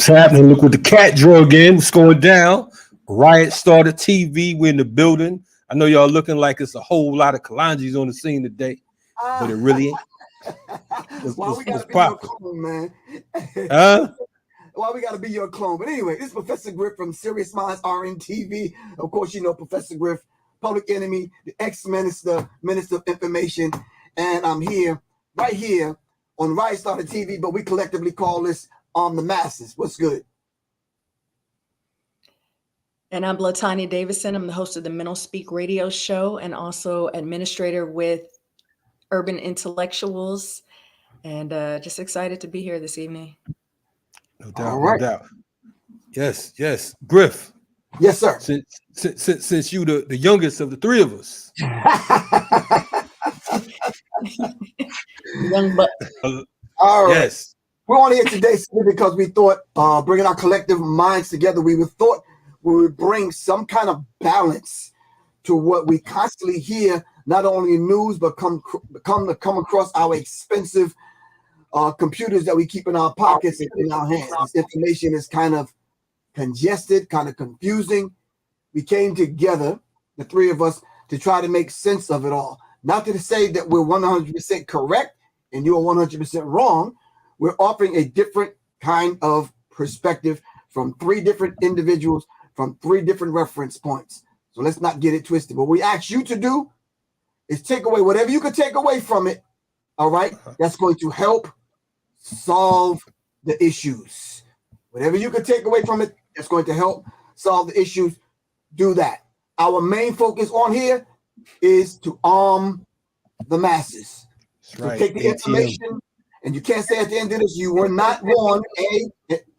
happening? Look what the cat drew again. What's going down? Riot started TV. We're in the building. I know y'all looking like it's a whole lot of Kalonjis on the scene today, but it really ain't. Why we gotta be your Popping. clone, man? Huh? Why we gotta be your clone? But anyway, this is Professor Griff from Serious Minds RNTV. Of course, you know Professor Griff, Public Enemy, the ex-minister, Minister of Information, and I'm here, right here on Riot Started TV, but we collectively call this the Masses. What's good? And I'm Latanya Davison. I'm the host of the Mental Speak radio show and also administrator with Urban Intellectuals. And just excited to be here this evening. No doubt, no doubt. Yes, yes. Griff. Yes, sir. Since you the youngest of the three of us. Young buck. All right. Yes. We're on here today because we thought, bringing our collective minds together, we thought we would bring some kind of balance to what we constantly hear, not only in news, but come across our expensive computers that we keep in our pockets and in our hands. This information is kind of congested, kind of confusing. We came together, the three of us, to try to make sense of it all. Not to say that we're 100% correct and you're 100% wrong. We're offering a different kind of perspective from three different individuals, from three different reference points. So let's not get it twisted. What we ask you to do is take away whatever you can take away from it, all right? That's going to help solve the issues. Whatever you can take away from it, that's going to help solve the issues. Do that. Our main focus on here is to arm the masses. That's right. So take the information, and you can't say at the end of this, you were not warned, A,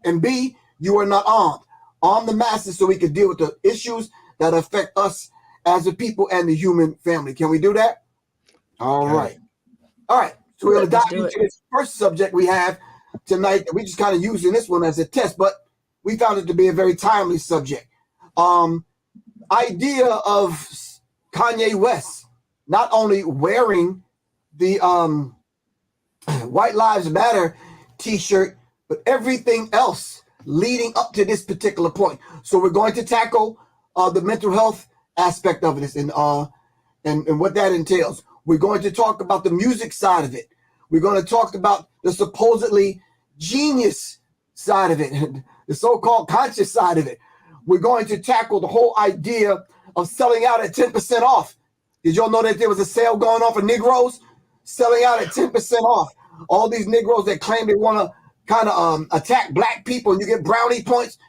and B, you are not armed. Arm the masses so we can deal with the issues that affect us as a people and the human family. Can we do that? All right. All right. So we're going to dive into this first subject we have tonight. We just kind of using this one as a test, but we found it to be a very timely subject. Idea of Kanye West not only wearing the White Lives Matter t-shirt, but everything else leading up to this particular point. So we're going to tackle the mental health aspect of this and what that entails. We're going to talk about the music side of it. We're going to talk about the supposedly genius side of it, the so-called conscious side of it. We're going to tackle the whole idea of selling out at 10% off. Did y'all know that there was a sale going on for Negroes? Selling out at 10% off. All these Negroes that claim they want to kind of attack black people, and you get brownie points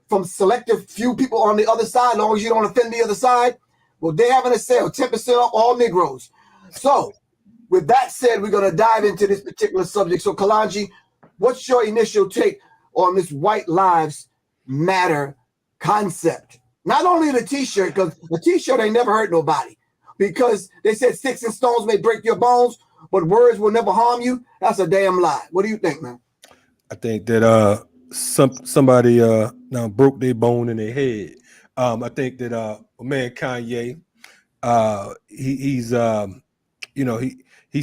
from selective few people on the other side, as long as you don't offend the other side. Well, they're having a sale, 10% off all Negroes. So with that said, we're going to dive into this particular subject. So Kalonji, what's your initial take on this White Lives Matter concept? Not only the t-shirt, because the t-shirt ain't never hurt nobody, because they said sticks and stones may break your bones, but words will never harm you. That's a damn lie. What do you think, man? I think that somebody now broke their bone in their head. I think that man Kanye, he's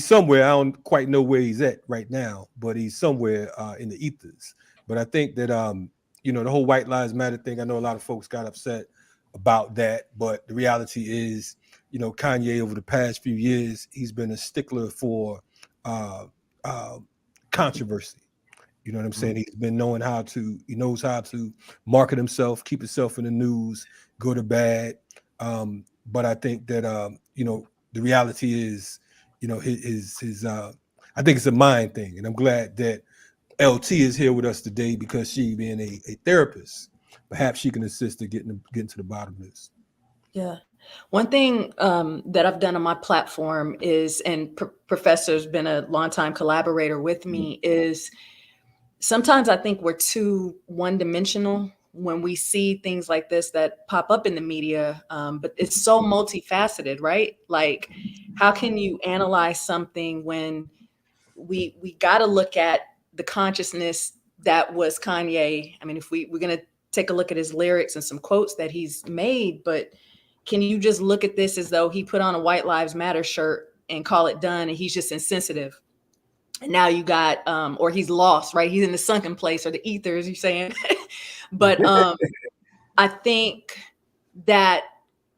somewhere. I don't quite know where he's at right now, but he's somewhere in the ethers. But I think that the whole White Lives Matter thing, I know a lot of folks got upset about that, but the reality is, Kanye over the past few years, he's been a stickler for controversy. You know what I'm saying? He's been he knows how to market himself, keep himself in the news, good or bad. But I think that, the reality is, his I think it's a mind thing. And I'm glad that LT is here with us today, because she being a therapist, perhaps she can assist to getting to the bottom of this. Yeah. One thing that I've done on my platform is, and Professor's been a longtime collaborator with me, is sometimes I think we're too one-dimensional when we see things like this that pop up in the media, but it's so multifaceted, right? Like, how can you analyze something when we got to look at the consciousness that was Kanye? I mean, if we're going to take a look at his lyrics and some quotes that he's made, but can you just look at this as though he put on a White Lives Matter shirt and call it done and he's just insensitive? And now you got, or he's lost, right? He's in the sunken place or the ether, as you're saying. But I think that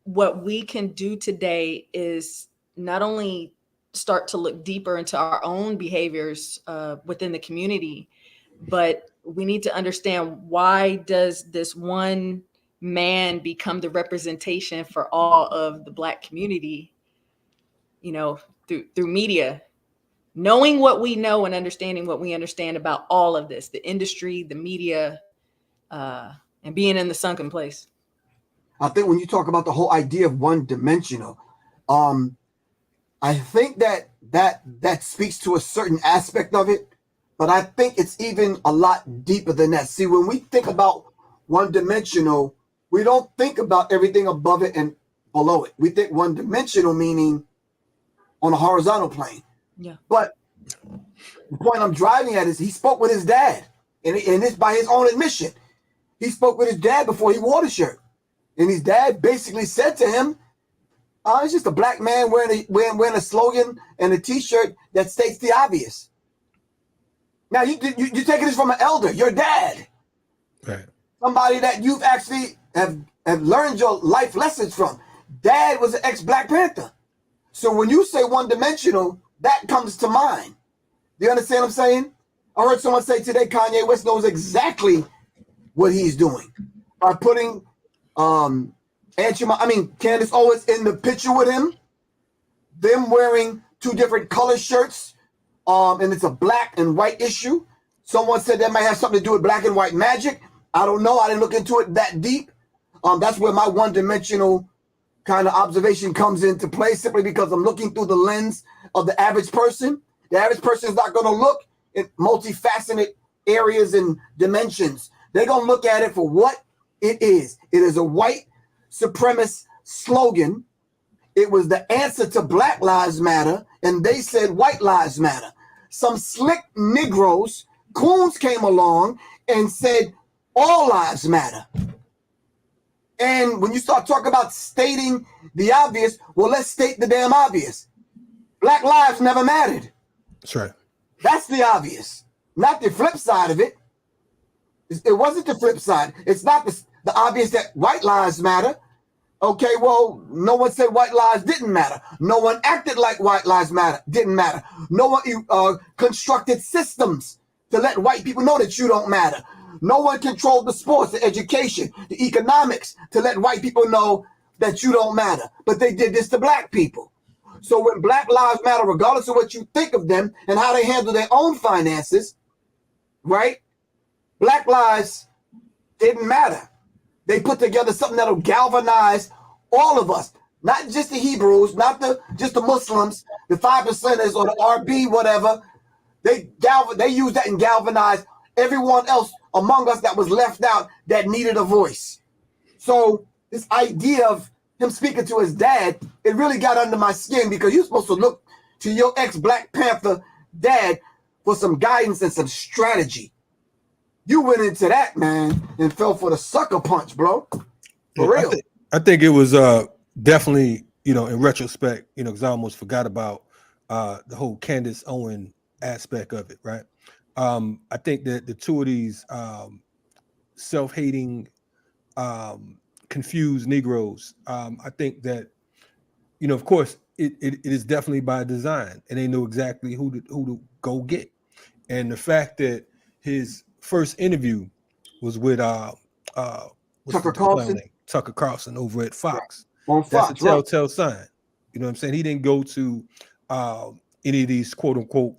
what we can do today is not only start to look deeper into our own behaviors within the community, but we need to understand, why does this one man become the representation for all of the Black community, through media, knowing what we know and understanding what we understand about all of this, the industry, the media, and being in the sunken place. I think when you talk about the whole idea of one dimensional, I think that speaks to a certain aspect of it, but I think it's even a lot deeper than that. See, when we think about one dimensional, we don't think about everything above it and below it. We think one dimensional meaning on a horizontal plane. Yeah. But the point I'm driving at is he spoke with his dad, and it's by his own admission. He spoke with his dad before he wore the shirt. And his dad basically said to him, it's just a Black man wearing a slogan and a T-shirt that states the obvious. Now, you're taking this from an elder, your dad. Right. Somebody that you've actually have learned your life lessons from. Dad was an ex-Black Panther. So when you say one-dimensional, that comes to mind. Do you understand what I'm saying? I heard someone say today Kanye West knows exactly what he's doing by putting Candace Owens in the picture with him, them wearing two different color shirts, and it's a black and white issue. Someone said that might have something to do with black and white magic. I don't know. I didn't look into it that deep. That's where my one-dimensional kind of observation comes into play, simply because I'm looking through the lens of the average person. The average person is not going to look at multifaceted areas and dimensions. They're going to look at it for what it is. It is a white supremacist slogan. It was the answer to Black Lives Matter, and they said white lives matter. Some slick Negroes, coons, came along and said all lives matter. And when you start talking about stating the obvious, well, let's state the damn obvious. Black lives never mattered. That's right. That's the obvious, not the flip side of it. It wasn't the flip side. It's not the obvious that white lives matter. Okay, well, no one said white lives didn't matter. No one acted like white lives didn't matter. No one constructed systems to let white people know that you don't matter. No one controlled the sports, the education, the economics to let white people know that you don't matter. But they did this to Black people. So when Black lives matter, regardless of what you think of them and how they handle their own finances, right? Black lives didn't matter. They put together something that'll galvanize all of us, not just the Hebrews, not just the Muslims, the 5%ers or the RB, whatever. They use that and galvanize everyone else among us that was left out that needed a voice. So this idea of him speaking to his dad, it really got under my skin, because you're supposed to look to your ex-Black Panther dad for some guidance and some strategy. You went into that, man, and fell for the sucker punch, bro. For real. I think it was definitely, in retrospect, because I almost forgot about the whole Candace Owen aspect of it, right? I think that the two of these self-hating, confused Negroes, I think that, of course, it is definitely by design, and they know exactly who to go get. And the fact that his first interview was with Tucker Carlson. Tucker Carlson over at Fox. Right. On Fox, that's a telltale sign. You know what I'm saying? He didn't go to any of these quote unquote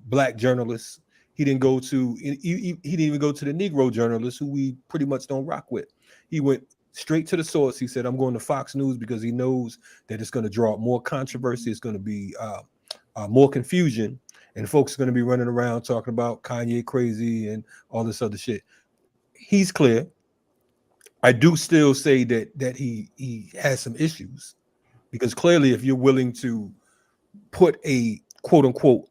Black journalists. He didn't go to he didn't even go to the Negro journalists, who we pretty much don't rock with. He went straight to the source. He said, I'm going to Fox News because he knows that it's going to draw up more controversy. It's going to be more confusion, and folks are going to be running around talking about Kanye crazy and all this other shit. He's clear. I do still say that he has some issues, because clearly, if you're willing to put a quote unquote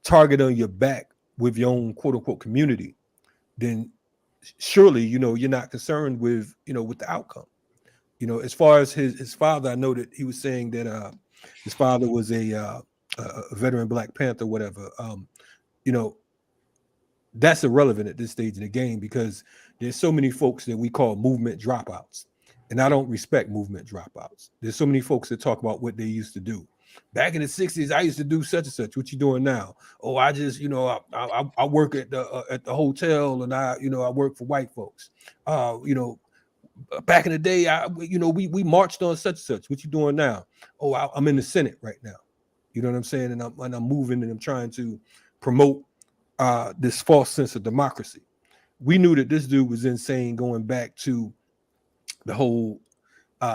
target on your back with your own quote unquote community, then surely you're not concerned with with the outcome. As far as his father, I know that he was saying that his father was a veteran Black Panther, whatever. you know, that's irrelevant at this stage of the game because there's so many folks that we call movement dropouts. And I don't respect movement dropouts. There's so many folks that talk about what they used to do. Back in the 60s, I used to do such and such. What you doing now? Oh, I just, I work at the hotel, and I work for white folks. Back in the day, we marched on such and such. What you doing now? Oh, I'm in the Senate right now. You know what I'm saying? And I'm moving, and I'm trying to promote this false sense of democracy. We knew that this dude was insane going back to the whole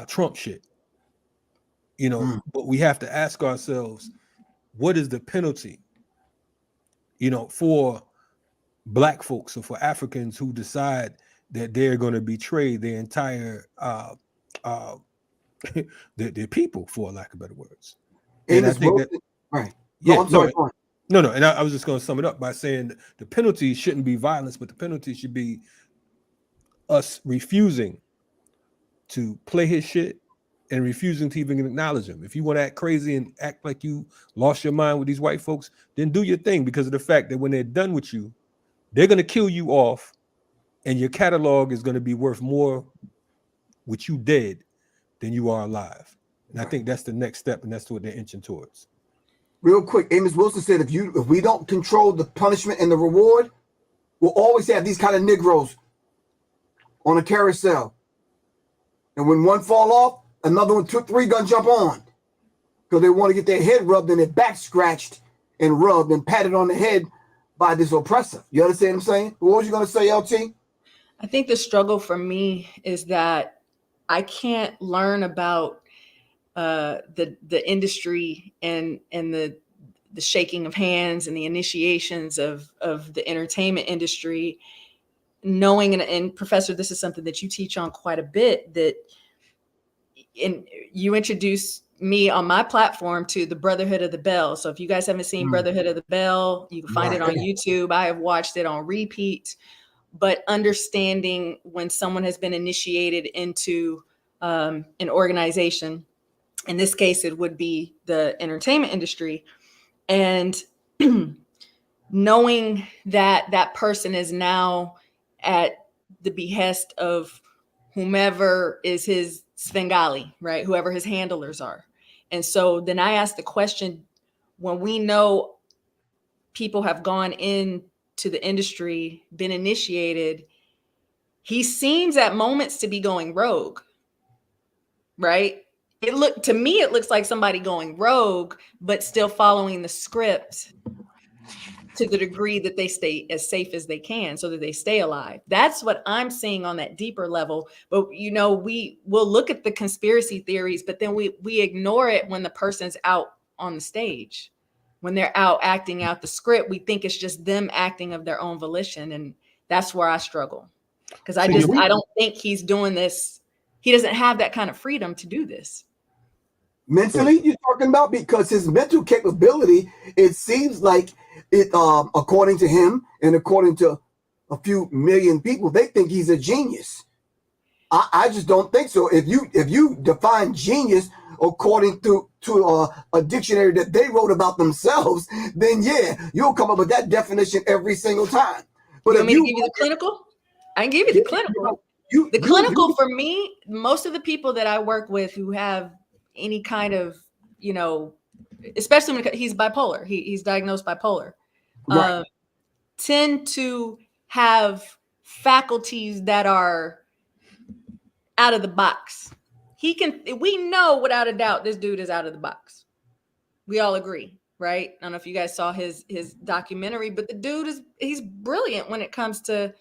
Trump shit. But we have to ask ourselves, what is the penalty, for Black folks or for Africans who decide that they're going to betray their entire their people, for lack of better words. And I think that, right. Yeah, no. And I was just going to sum it up by saying the penalty shouldn't be violence, but the penalty should be us refusing to play his shit and refusing to even acknowledge him. If you want to act crazy and act like you lost your mind with these white folks, then do your thing, because of the fact that when they're done with you, they're going to kill you off, and your catalog is going to be worth more with you dead than you are alive. And I think that's the next step, and that's what they're inching towards. Real quick, Amos Wilson said, if we don't control the punishment and the reward, we'll always have these kind of Negroes on a carousel. And when one fall off, another one 2-3 gonna jump on, because they want to get their head rubbed and their back scratched and rubbed and patted on the head by this oppressor. You understand what I'm saying? What was you gonna say, LT? I think the struggle for me is that I can't learn about the industry and the shaking of hands and the initiations of the entertainment industry, knowing, and Professor, this is something that you teach on quite a bit, that you introduced me on my platform to the Brotherhood of the Bell. So if you guys haven't seen Brotherhood of the Bell, you can find it on YouTube. I have watched it on repeat. But understanding when someone has been initiated into an organization, in this case, it would be the entertainment industry, and knowing that that person is now at the behest of whomever is his Svengali, right? Whoever his handlers are. And so then I ask the question, when we know people have gone into the industry, been initiated, he seems at moments to be going rogue, right? It looks like somebody going rogue, but still following the script to the degree that they stay as safe as they can so that they stay alive. That's what I'm seeing on that deeper level. But, we will look at the conspiracy theories, but then we ignore it when the person's out on the stage. When they're out acting out the script, we think it's just them acting of their own volition. And that's where I struggle. Because I don't think he's doing this. He doesn't have that kind of freedom to do this. Mentally, you're talking about? Because his mental capability, it seems like it, according to him and according to a few million people, they think he's a genius. I just don't think so. If you define genius according to a dictionary that they wrote about themselves, then yeah, you'll come up with that definition every single time. But you want me to give you the clinical? I can give you the clinical. The clinical for me, most of the people that I work with who have any kind of, especially when he's bipolar, he's diagnosed bipolar, right, tend to have faculties that are out of the box. We know without a doubt this dude is out of the box. We all agree, right? I don't know if you guys saw his documentary, but the dude he's brilliant when it comes to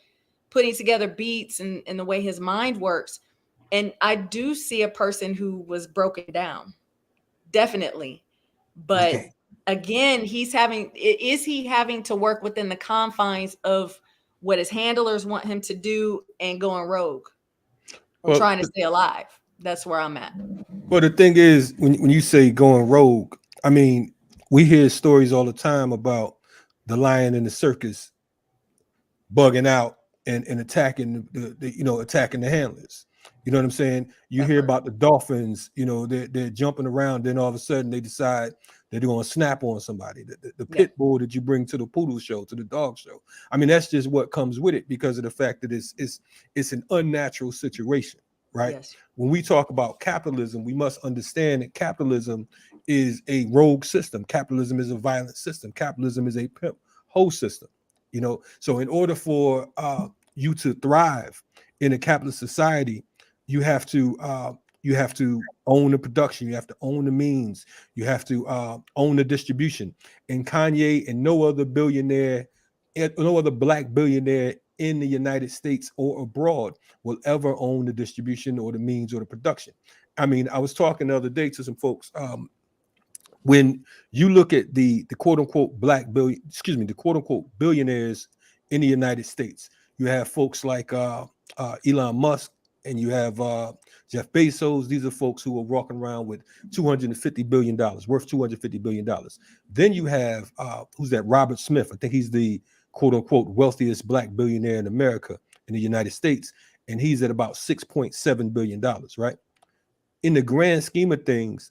putting together beats and the way his mind works. And I do see a person who was broken down, definitely. But again, is he having to work within the confines of what his handlers want him to do and going rogue? Trying to stay alive. That's where I'm at. Well, the thing is, when you say going rogue, I mean, we hear stories all the time about the lion in the circus bugging out and attacking attacking the handlers. You know what I'm saying? You hear about the dolphins, they're jumping around, then all of a sudden they decide that they're going to snap on somebody. The pit bull that you bring to the poodle show, to the dog show. I mean, that's just what comes with it because of the fact that it's an unnatural situation, right? Yes. When we talk about capitalism, we must understand that capitalism is a rogue system. Capitalism is a violent system. Capitalism is a pimp hoe system. You know, so in order for you to thrive in a capitalist society, you have to own the production, you have to own the means, you have to own the distribution. And Kanye and no other billionaire, no other black billionaire in the United States or abroad will ever own the distribution or the means or the production. I mean, I was talking the other day to some folks. When you look at the quote unquote the quote unquote billionaires in the United States, you have folks like Elon Musk and you have Jeff Bezos. These are folks who are walking around with $250 billion, worth $250 billion. Then you have who's that? Robert Smith. I think he's the quote unquote wealthiest black billionaire in America, in the United States, and he's at about $6.7 billion, right? In the grand scheme of things,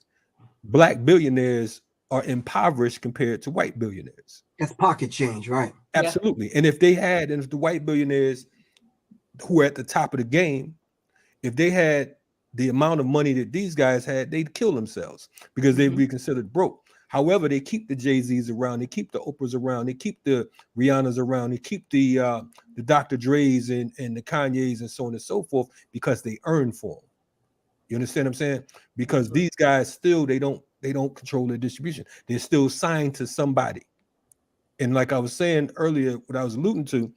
black billionaires are impoverished compared to white billionaires. That's pocket change, right? Absolutely. And if the white billionaires who are at the top of the game, if they had the amount of money that these guys had, they'd kill themselves because they'd be considered broke. However, they keep the Jay-Z's around, they keep the Oprahs around, they keep the Rihanna's around, they keep the Dr. Dre's and the Kanye's and so on and so forth because they earn for them. You understand what I'm saying? Because these guys still, they don't control their distribution. They're still signed to somebody. And like I was saying earlier, what I was alluding to,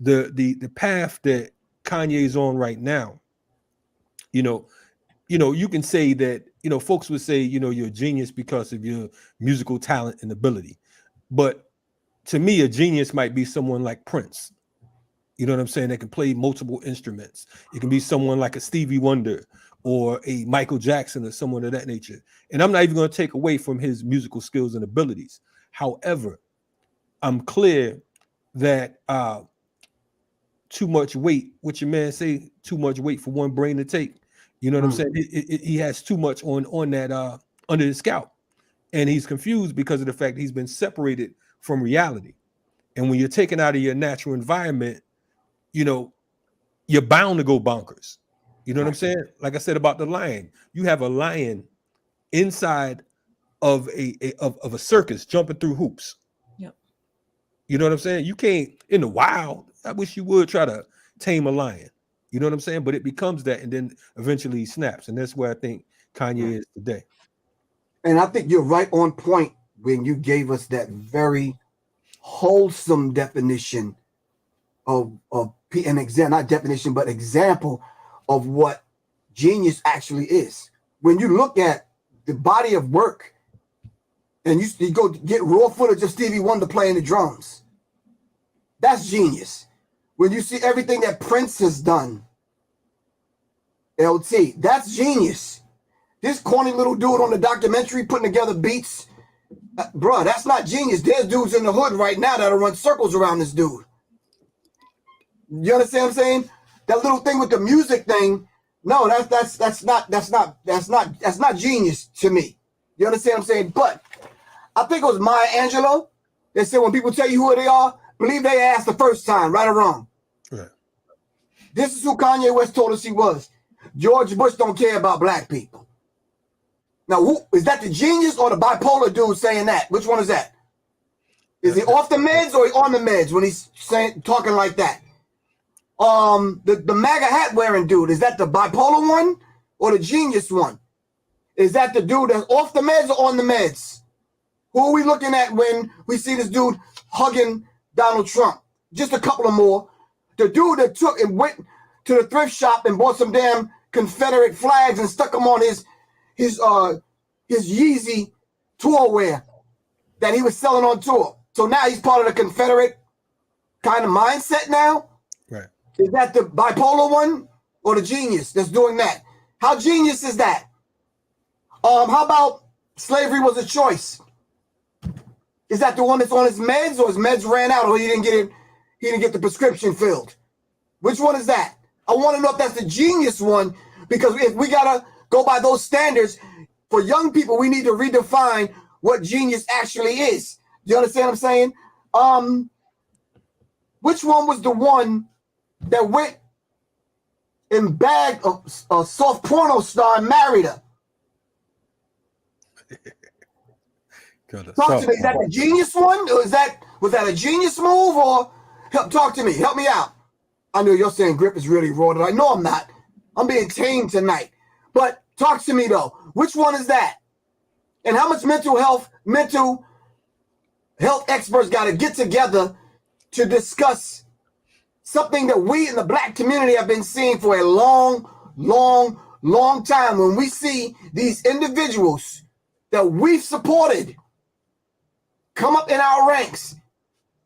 the path that Kanye's on right now, you can say that, folks would say, you're a genius because of your musical talent and ability. But to me, a genius might be someone like Prince. You know what I'm saying? That can play multiple instruments. It can be someone like a Stevie Wonder or a Michael Jackson or someone of that nature. And I'm not even going to take away from his musical skills and abilities. However, I'm clear that too much weight, what your man say, too much weight for one brain to take. You know what I'm saying? He has too much on that under his scalp. And he's confused because of the fact that he's been separated from reality. And when you're taken out of your natural environment, you're bound to go bonkers. You know what I'm saying? Like I said about the lion, you have a lion inside of a circus jumping through hoops. Yep. You know what I'm saying? You can't in the wild. I wish you would try to tame a lion. You know what I'm saying? But it becomes that, and then eventually he snaps, and that's where I think Kanye is today. And I think you're right on point when you gave us that very wholesome definition of an example, not definition, but example of what genius actually is. When you look at the body of work and you go get raw footage of Stevie Wonder playing the drums, that's genius. When you see everything that Prince has done, LT, that's genius. This corny little dude on the documentary putting together beats, bruh, that's not genius. There's dudes in the hood right now that'll run circles around this dude. You understand what I'm saying? That little thing with the music thing, no, that's not genius to me. You understand what I'm saying? But I think it was Maya Angelou that said when people tell you who they are, believe they asked the first time, right or wrong. Right. This is who Kanye West told us he was. George Bush don't care about black people. Now, who is that, the genius or the bipolar dude saying that? Which one is that? Is he off the meds or he on the meds when he's talking like that? The MAGA hat wearing dude, is that the bipolar one or the genius one? Is that the dude that's off the meds or on the meds? Who are we looking at when we see this dude hugging Donald Trump? Just a couple of more. The dude that took and went to the thrift shop and bought some damn Confederate flags and stuck them on his Yeezy tour wear that he was selling on tour. So now he's part of the Confederate kind of mindset now. Right. Is that the bipolar one or the genius that's doing that? How genius is that? How about slavery was a choice? Is that the one that's on his meds, or his meds ran out, or he didn't get the prescription filled? Which one is that? I want to know if that's the genius one, because if we gotta go by those standards, for young people, we need to redefine what genius actually is. Do you understand what I'm saying? Which one was the one that went and bagged a soft porno star and married her? Talk to me. Is that the genius one? Or was that a genius move? Or talk to me. Help me out. I know you're saying Griff is really raw tonight. No, I'm not. I'm being tamed tonight. But talk to me though. Which one is that? And how much mental health experts got to get together to discuss something that we in the Black community have been seeing for a long time, when we see these individuals that we've supported come up in our ranks,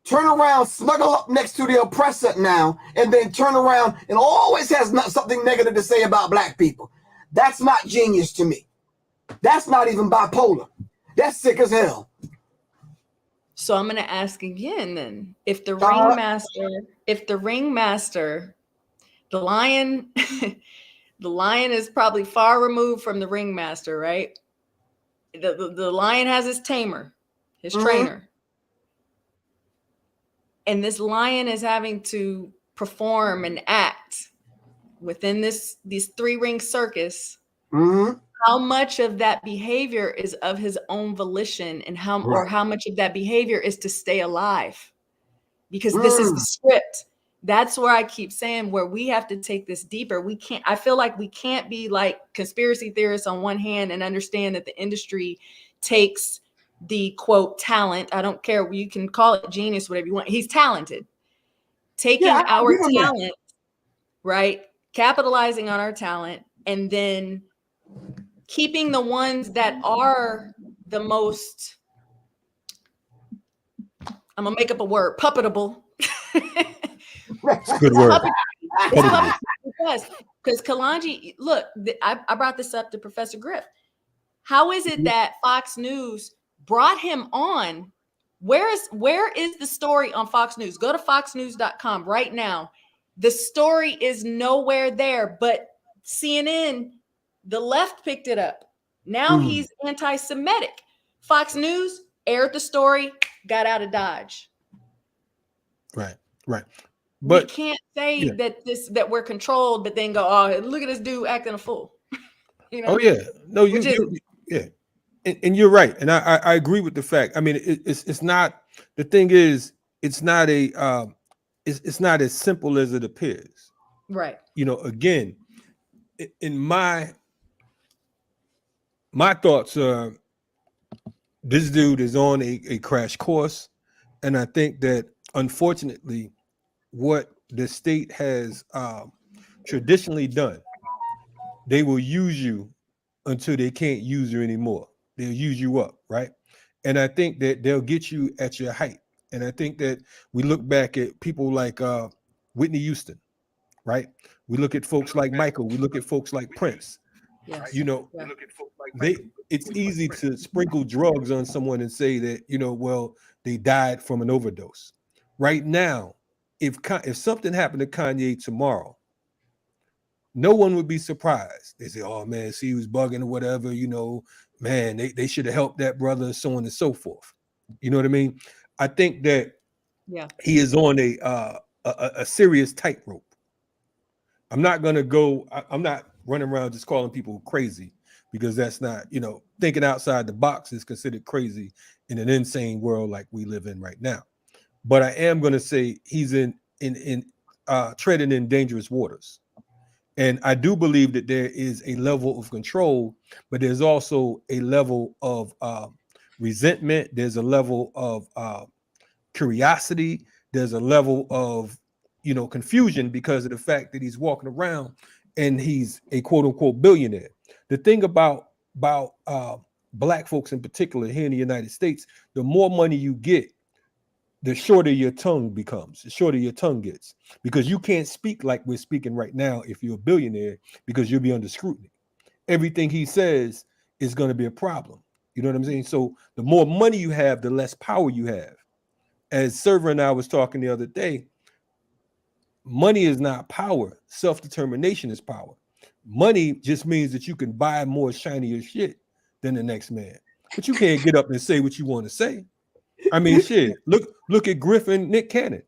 turn around, snuggle up next to the oppressor now, and then turn around and always has something negative to say about Black people. That's not genius to me. That's not even bipolar. That's sick as hell. So I'm going to ask again then, if the ringmaster, the lion, the lion is probably far removed from the ringmaster, right? The lion has his tamer, his trainer. And this lion is having to perform and act within these 3-ring circus. How much of that behavior is of his own volition, and how much of that behavior is to stay alive? Because this is the script. That's where I keep saying, where we have to take this deeper. I feel like we can't be like conspiracy theorists on one hand and understand that the industry takes the quote talent. I don't care. You can call it genius, whatever you want. He's talented. Taking our talent, right? Capitalizing on our talent, and then keeping the ones that are the most, I'm gonna make up a word, puppetable. It's a good word. Because Kalonji, look, I brought this up to Professor Griff. How is it that Fox News brought him on? Where is the story on Fox News? Go to foxnews.com right now. The story is nowhere there, but CNN, the left picked it up. Now he's anti-Semitic. Fox News aired the story, got out of Dodge. Right. But we can't say that we're controlled, but then go, oh, look at this dude acting a fool. You know? Oh yeah, no, and you're right, and I agree with the fact. I mean, it's not. The thing is, it's not it's not as simple as it appears. Right. You know, again, in my thoughts are, this dude is on a crash course, and I think that unfortunately, what the state has traditionally done, they will use you until they can't use you anymore. They'll use you up, right? And I think that they'll get you at your height. And I think that we look back at people like Whitney Houston, right? We look at folks like Michael. We look at folks like Prince. Yes. You know, it's easy to sprinkle drugs on someone and say that, you know, well, they died from an overdose. Right now, if something happened to Kanye tomorrow, no one would be surprised. They say, oh man, see, he was bugging or whatever, you know, man, they should have helped that brother, so on and so forth. You know what I mean? I think that he is on a serious tightrope. I'm not running around just calling people crazy, because that's not, you know, thinking outside the box is considered crazy in an insane world like we live in right now. But I am going to say he's in treading in dangerous waters. And I do believe that there is a level of control, but there's also a level of resentment. There's a level of curiosity. There's a level of, you know, confusion because of the fact that he's walking around and he's a quote unquote billionaire. The thing about Black folks in particular here in the United States, the more money you get, the shorter your tongue becomes, the shorter your tongue gets, because you can't speak like we're speaking right now if you're a billionaire, because you'll be under scrutiny. Everything he says is going to be a problem. You know what I'm saying? So the more money you have, the less power you have. As Server and I was talking the other day, money is not power. Self-determination is power. Money just means that you can buy more shinier shit than the next man. but you can't get up and say what you want to say. I mean, shit. Look at Griff and Nick Cannon.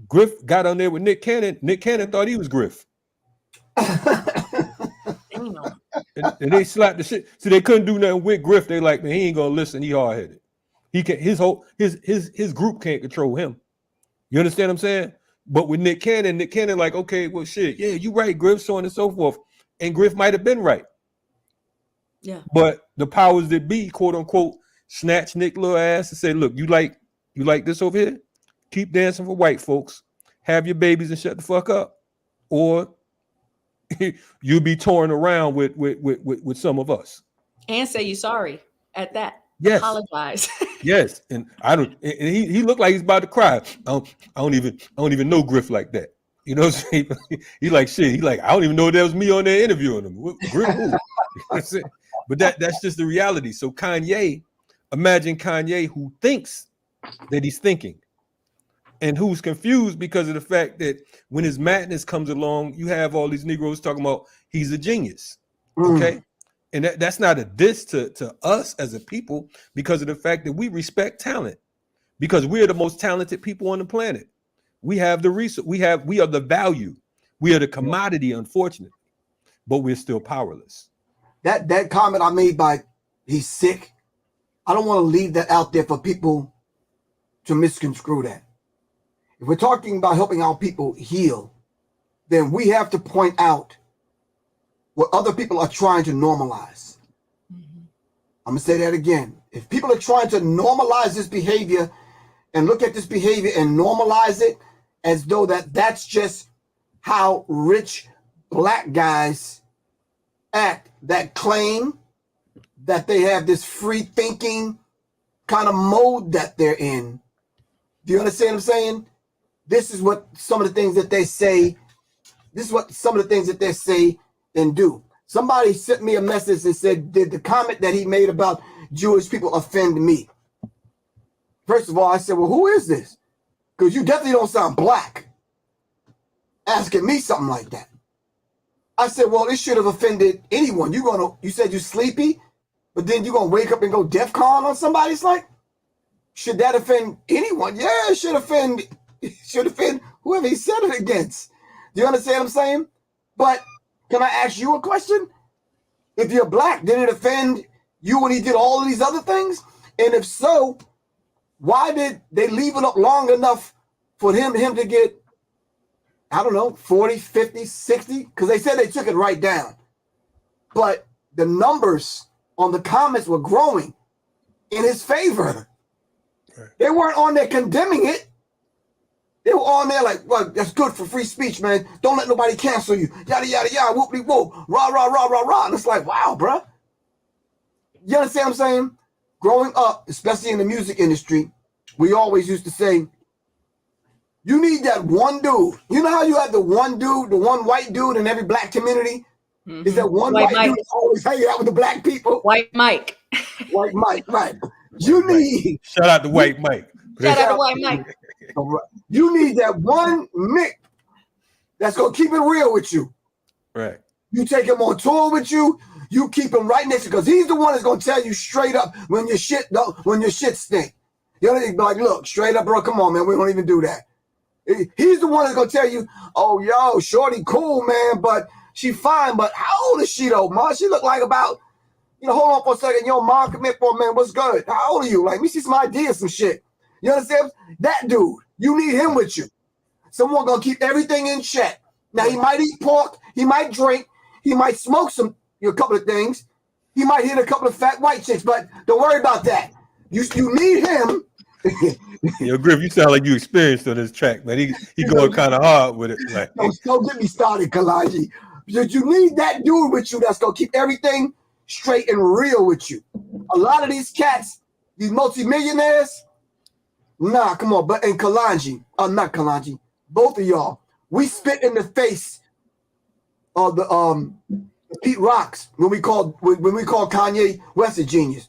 Griff got on there with Nick Cannon. Nick Cannon thought he was Griff. And they slapped the shit. So they couldn't do nothing with Griff. They like, man, he ain't gonna listen. He hard headed. He can his group can't control him. You understand what I'm saying? But with Nick Cannon like, okay, well, shit, yeah, you right, Griff, so on and so forth. And Griff might have been right. Yeah. But the powers that be, quote unquote, snatch Nick little ass and say, look, you like this over here? Keep dancing for white folks, have your babies and shut the fuck up. Or you'll be touring around with some of us. And say you sorry at that. Yes. Apologize. Yes. And he looked like he's about to cry. I don't even know Griff like that. You know what I'm saying? He like shit. He like, I don't even know that was me on there interviewing him. Griff who? But that's just the reality. So imagine Kanye who thinks that he's thinking. And who's confused because of the fact that when his madness comes along, you have all these Negroes talking about he's a genius. Okay. And that's not a diss to us as a people because of the fact that we respect talent, because we're the most talented people on the planet. We have the resource, we are the value, we are the commodity, unfortunately, but we're still powerless. That comment I made by he's sick, I don't want to leave that out there for people to misconstrue that. If we're talking about helping our people heal, then we have to point out what other people are trying to normalize. Mm-hmm. I'm gonna say that again. If people are trying to normalize this behavior and look at this behavior and normalize it as though that's just how rich black guys act, that claim that they have this free thinking kind of mode that they're in. Do you understand what I'm saying? This is what some of the things that they say. This is what some of the things that they say and do. Somebody sent me a message and said, did the comment that he made about Jewish people offend me? First of all, I said, well, who is this? Because you definitely don't sound black. Asking me something like that. I said, well, it should have offended anyone. You said you're sleepy, but then you're going to wake up and go DEFCON on somebody? It's like, should that offend anyone? Yeah, it should offend whoever he said it against. Do you understand what I'm saying? But can I ask you a question? If you're black, did it offend you when he did all of these other things? And if so, why did they leave it up long enough for him to get, I don't know, 40, 50, 60? Because they said they took it right down. But the numbers on the comments were growing in his favor. Right. They weren't on there condemning it. They were on there like, well, that's good for free speech, man. Don't let nobody cancel you. Yada, yada, yada, whoopity whoop, rah, rah, rah, rah, rah. And it's like, wow, bro. You understand what I'm saying? Growing up, especially in the music industry, we always used to say, you need that one dude. You know how you have the one dude, the one white dude in every black community? Mm-hmm. Is that one white dude that's always hanging out with the black people? White Mike. White Mike, right. You need. Shout out to White Mike. Shout out to White Mike. You need that one Mick that's going to keep it real with you. Right. You take him on tour with you. You keep him right next to you because he's the one that's going to tell you straight up when your shit stink. You know, he's like, look, straight up, bro, come on, man. We don't even do that. He's the one that's going to tell you, oh, yo, shorty cool, man, but she fine. But how old is she, though, ma? She look like about, hold on for a second. Yo, mom, come here for a minute. What's good? How old are you? Like, let me see some ideas, some shit. You understand? That dude, you need him with you. Someone gonna keep everything in check. Now he might eat pork, he might drink, he might smoke a couple of things, he might hit a couple of fat white chicks, but don't worry about that. You need him. Griff, you sound like you experienced on this track, man. He going kind of hard with it. Like, don't get me started, Kalonji. Because you need that dude with you that's gonna keep everything straight and real with you. A lot of these cats, these multimillionaires. Nah, come on, but in Kalonji, not Kalonji, both of y'all, we spit in the face of the Pete Rocks when we called Kanye West a genius.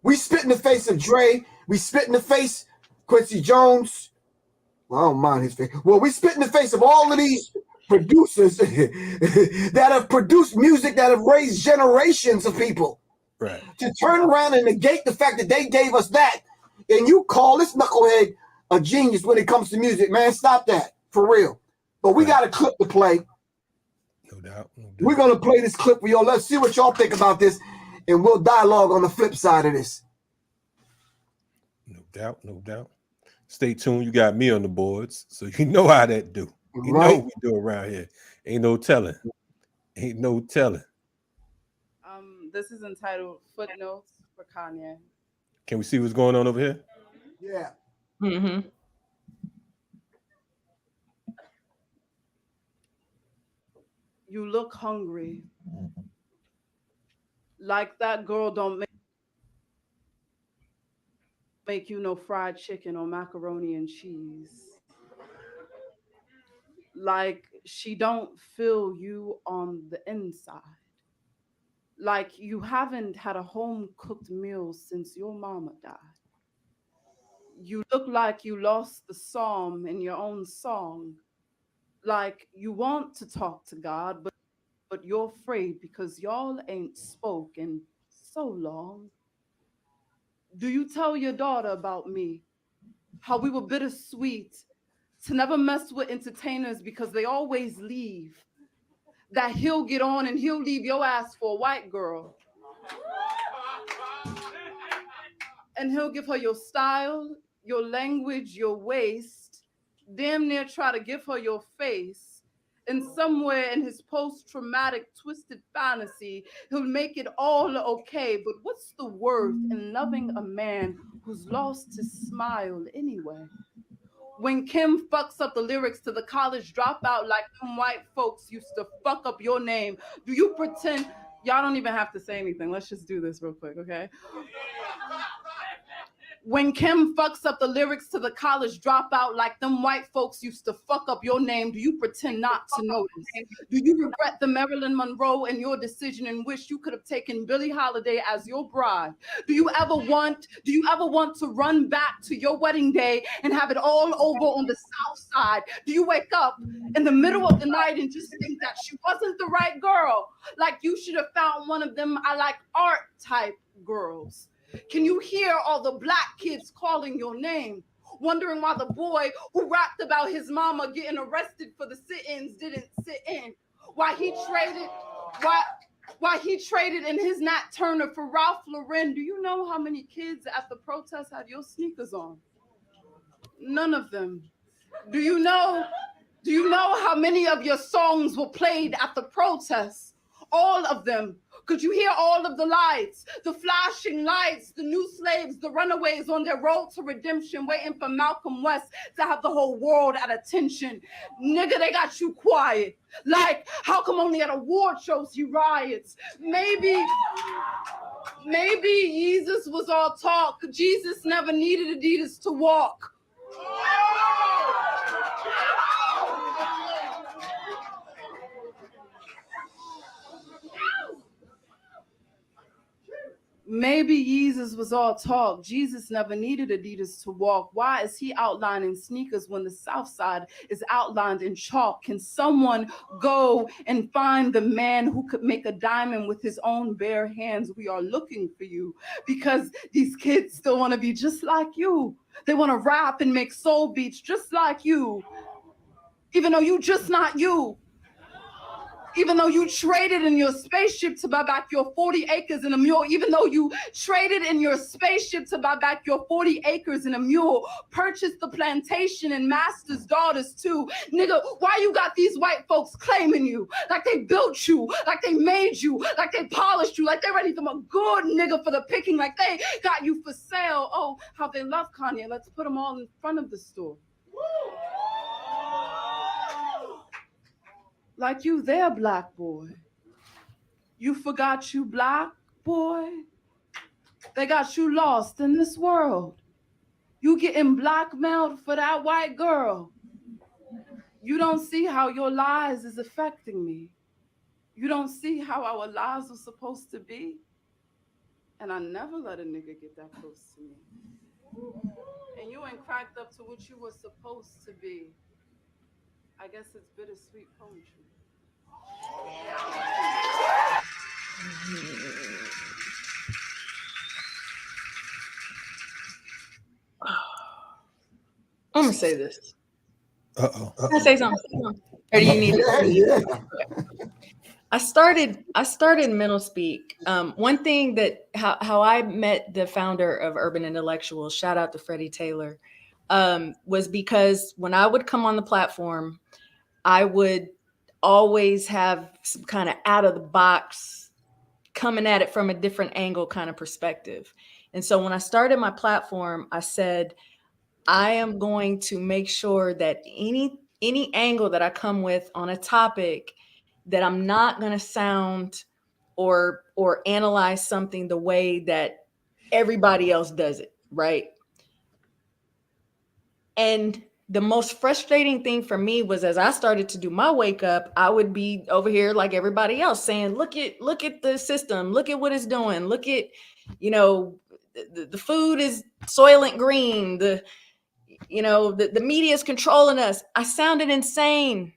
We spit in the face of Dre. We spit in the face Quincy Jones. Well, I don't mind his face. Well, we spit in the face of all of these producers that have produced music that have raised generations of people. Right. To turn around and negate the fact that they gave us that, and you call this knucklehead a genius when it comes to music, man, stop that, for real. But we got a clip to play. No doubt. We're going to play this clip for y'all. Let's see what y'all think about this, and we'll dialogue on the flip side of this. No doubt. Stay tuned. You got me on the boards, so you know how that do. You know what we do around here. Ain't no telling. This is entitled Footnotes for Kanye. Can we see what's going on over here? Yeah. Mm-hmm. You look hungry. Like that girl don't make you no fried chicken or macaroni and cheese. Like she don't fill you on the inside. Like you haven't had a home cooked meal since your mama died. You look like you lost the psalm in your own song. Like you want to talk to God, but you're afraid because y'all ain't spoken so long. Do you tell your daughter about me? How we were bittersweet, to never mess with entertainers because they always leave. That he'll get on and he'll leave your ass for a white girl. And he'll give her your style, your language, your waist, damn near try to give her your face. And somewhere in his post-traumatic twisted fantasy, he'll make it all okay. But what's the worth in loving a man who's lost his smile anyway? When Kim fucks up the lyrics to the college dropout like them white folks used to fuck up your name, do you pretend? Y'all don't even have to say anything. Let's just do this real quick, okay? When Kim fucks up the lyrics to the college dropout like them white folks used to fuck up your name, do you pretend not to notice? Do you regret the Marilyn Monroe and your decision and wish you could have taken Billie Holiday as your bride? Do you ever want to run back to your wedding day and have it all over on the South Side? Do you wake up in the middle of the night and just think that she wasn't the right girl? Like you should have found one of them I like art type girls. Can you hear all the black kids calling your name, wondering why the boy who rapped about his mama getting arrested for the sit-ins didn't sit in? Why he traded in his Nat Turner for Ralph Lauren? Do you know how many kids at the protest had your sneakers on? None of them. Do you know how many of your songs were played at the protest? All of them. Could you hear all of the lights, the flashing lights, the new slaves, the runaways on their road to redemption, waiting for Malcolm West to have the whole world at attention? Nigga, they got you quiet. Like, how come only at award shows he riots? Maybe Jesus was all talk. Jesus never needed Adidas to walk. Maybe Jesus was all talk. Jesus never needed Adidas to walk. Why is he outlining sneakers when the South Side is outlined in chalk? Can someone go and find the man who could make a diamond with his own bare hands? We are looking for you because these kids still want to be just like you. They want to rap and make soul beats just like you, even though you just not you. Even though you traded in your spaceship to buy back your 40 acres and a mule, even though you traded in your spaceship to buy back your 40 acres and a mule, purchased the plantation and master's daughters too. Nigga, why you got these white folks claiming you? Like they built you, like they made you, like they polished you, like they ready them a good nigga for the picking, like they got you for sale. Oh, how they love Kanye. Let's put them all in front of the store. Like you there, black boy. You forgot you black boy. They got you lost in this world. You getting blackmailed for that white girl. You don't see how your lies is affecting me. You don't see how our lives were supposed to be. And I never let a nigga get that close to me. And you ain't cracked up to what you were supposed to be. I guess it's bittersweet poetry. gonna say this. Uh-oh. Can I say something? Or do you need Yeah. I started Mental Speak. One thing that how I met the founder of Urban Intellectuals, shout out to Freddie Taylor, was because when I would come on the platform, I would always have some kind of out of the box, coming at it from a different angle kind of perspective. And so when I started my platform, I said, I am going to make sure that any angle that I come with on a topic, that I'm not going to sound or analyze something the way that everybody else does it, right? And the most frustrating thing for me was, as I started to do my wake up, I would be over here like everybody else saying, look at the system, look at what it's doing, look at, the food is Soylent Green, the media is controlling us. I sounded insane.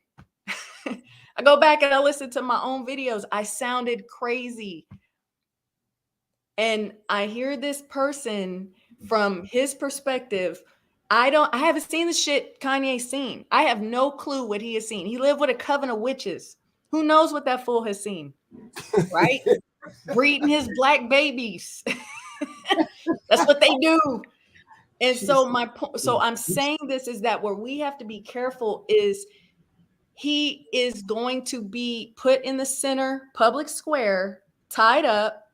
I go back and I listen to my own videos. I sounded crazy. And I hear this person from his perspective. I haven't seen the shit Kanye's seen. I have no clue what he has seen. He lived with a coven of witches. Who knows what that fool has seen, right? Breeding his black babies. That's what they do. And so so I'm saying this is that where we have to be careful is he is going to be put in the center public square, tied up,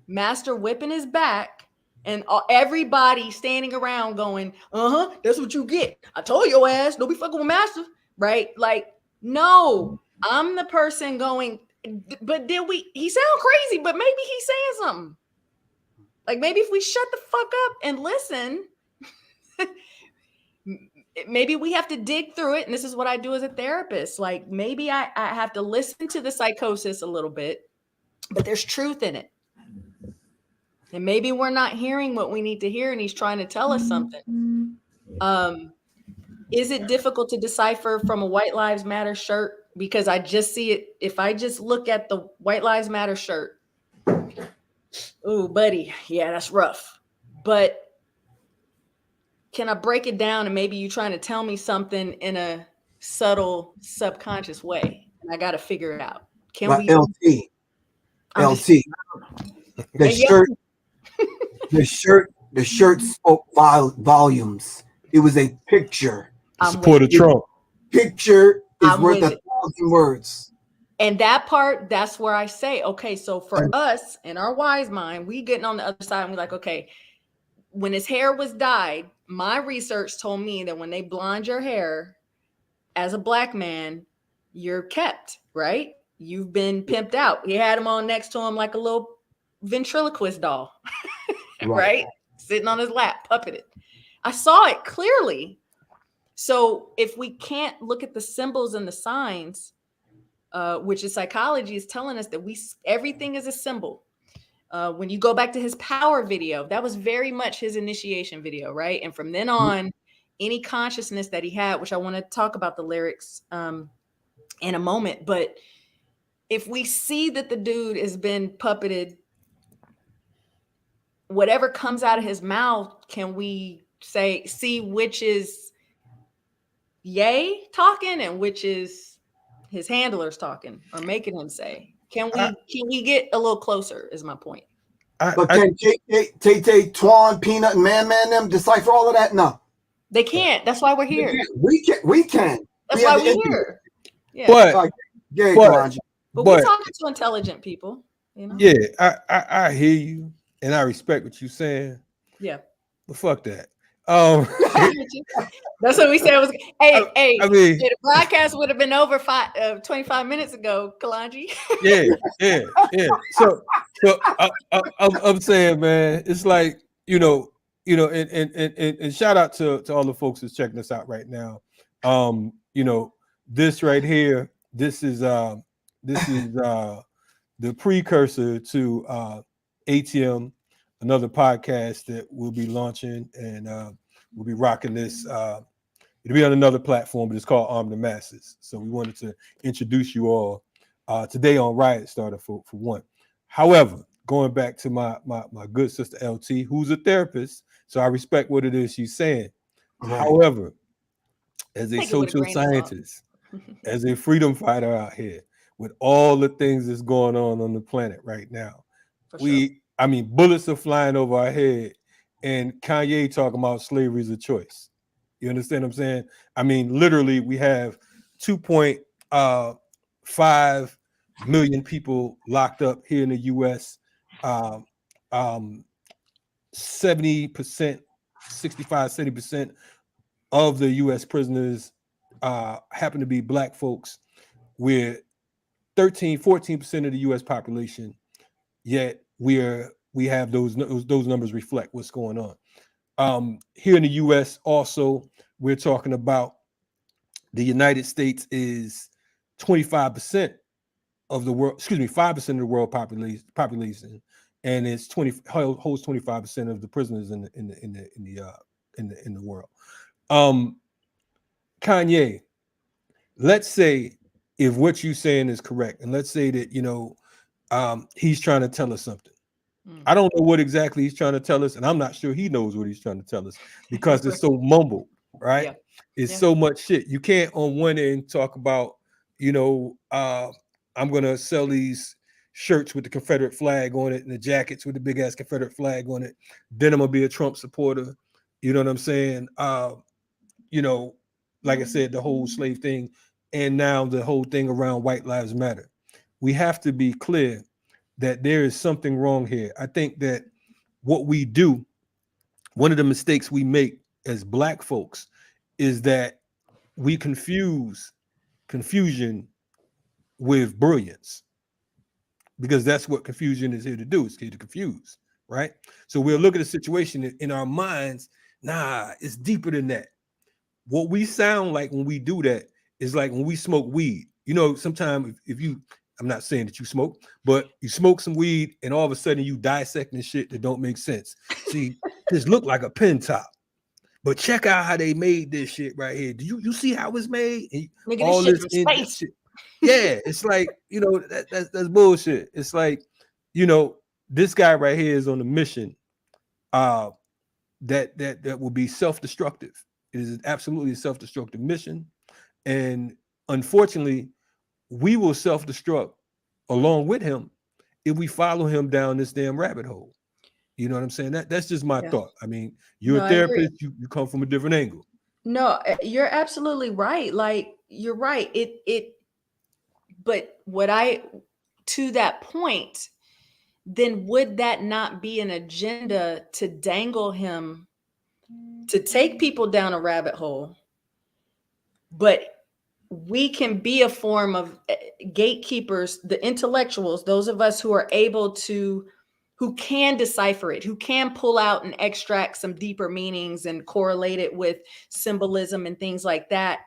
master whipping his back, and everybody standing around going, that's what you get. I told your ass, don't be fucking with master, right? Like, no, I'm the person going, but he sound crazy, but maybe he's saying something. Like, maybe if we shut the fuck up and listen, maybe we have to dig through it. And this is what I do as a therapist. Like, maybe I have to listen to the psychosis a little bit, but there's truth in it. And maybe we're not hearing what we need to hear, and he's trying to tell us something. Is it difficult to decipher from a White Lives Matter shirt? Because I just see it. If I just look at the White Lives Matter shirt, ooh, buddy, yeah, that's rough. But can I break it down, and maybe you're trying to tell me something in a subtle, subconscious way, and I got to figure it out. Can we? LT. The shirt spoke volumes. It was a picture. Support of Trump. Picture is worth 1,000 words. And that part, that's where I say, okay, so for us in our wise mind, we getting on the other side and we're like, okay, when his hair was dyed, my research told me that when they blonde your hair as a black man, you're kept, right? You've been pimped out. He had him on next to him like a little ventriloquist doll, right? Sitting on his lap, puppeted. I saw it clearly. So if we can't look at the symbols and the signs, which is psychology is telling us that everything is a symbol. When you go back to his power video, that was very much his initiation video, right? And from then on, any consciousness that he had, which I want to talk about the lyrics in a moment, but if we see that the dude has been puppeted, whatever comes out of his mouth, can we see which is Ye talking and which is his handlers talking or making him say? Can we get a little closer is my point. But can Tay, Twan, Peanut, and Man them decipher all of that? No. They can't. That's why we're here. We can. That's why we're here. Yeah. But we're talking to intelligent people. You know? Yeah, I hear you and I respect what you're saying. Yeah. But fuck that. That's what we said was. Hey, I mean, the broadcast would have been over 25 minutes ago, Kalonji. yeah. So I'm saying, man, it's like and shout out to all the folks that's checking us out right now. This right here, this is the precursor to ATM, another podcast that we'll be launching, and we'll be rocking this. It'll be on another platform, but it's called Arm the Masses. So we wanted to introduce you all today on Riot Starter for one. However, going back to my good sister LT, who's a therapist, so I respect what it is she's saying. Right. However, as a Take it with a social grain of salt. scientist, as a freedom fighter out here, with all the things that's going on the planet right now, For sure. I mean, bullets are flying over our head, and Kanye talking about slavery is a choice. You understand what I'm saying? I mean, literally, we have 2.5 million people locked up here in the U.S. 70%, 65-70% of the U.S. prisoners happen to be black folks. We're 13-14% of the U.S. population, yet we have those numbers reflect what's going on. Here in the U.S. also, we're talking about the United States is 25% of the world, 5% of the world population, and it's holds 25% of the prisoners in the world. Kanye, let's say if what you're saying is correct, and let's say that he's trying to tell us something. I don't know what exactly he's trying to tell us, and I'm not sure he knows what he's trying to tell us because it's so mumbled, right? Yeah. It's so much shit. You can't on one end talk about, I'm gonna sell these shirts with the Confederate flag on it and the jackets with the big ass Confederate flag on it. Then I'm gonna be a Trump supporter. You know what I'm saying? Like I said, the whole slave thing, and now the whole thing around White Lives Matter. We have to be clear that there is something wrong here. I think that what we do, one of the mistakes we make as Black folks is that we confuse confusion with brilliance, because that's what confusion is here to do. It's here to confuse, right? So we'll look at a situation in our minds. Nah, it's deeper than that. What we sound like when we do that is like when we smoke weed. Sometimes if you, I'm not saying that you smoke, but you smoke some weed and all of a sudden you dissecting shit that don't make sense. See, this look like a pen top, but check out how they made this shit right here. Do you see how it's made? Nigga, all this this shit from space. shit. Yeah, it's like, that's bullshit. It's like, this guy right here is on a mission that will be self-destructive. It is absolutely a self-destructive mission. And unfortunately, we will self-destruct along with him if we follow him down this damn rabbit hole. You know what I'm saying? That's just my thought. I mean, you're a therapist, you come from a different angle. No, you're absolutely right. Like, you're right. But to that point, then would that not be an agenda to dangle him, to take people down a rabbit hole? But we can be a form of gatekeepers, the intellectuals, those of us who are able to, who can decipher it, who can pull out and extract some deeper meanings and correlate it with symbolism and things like that.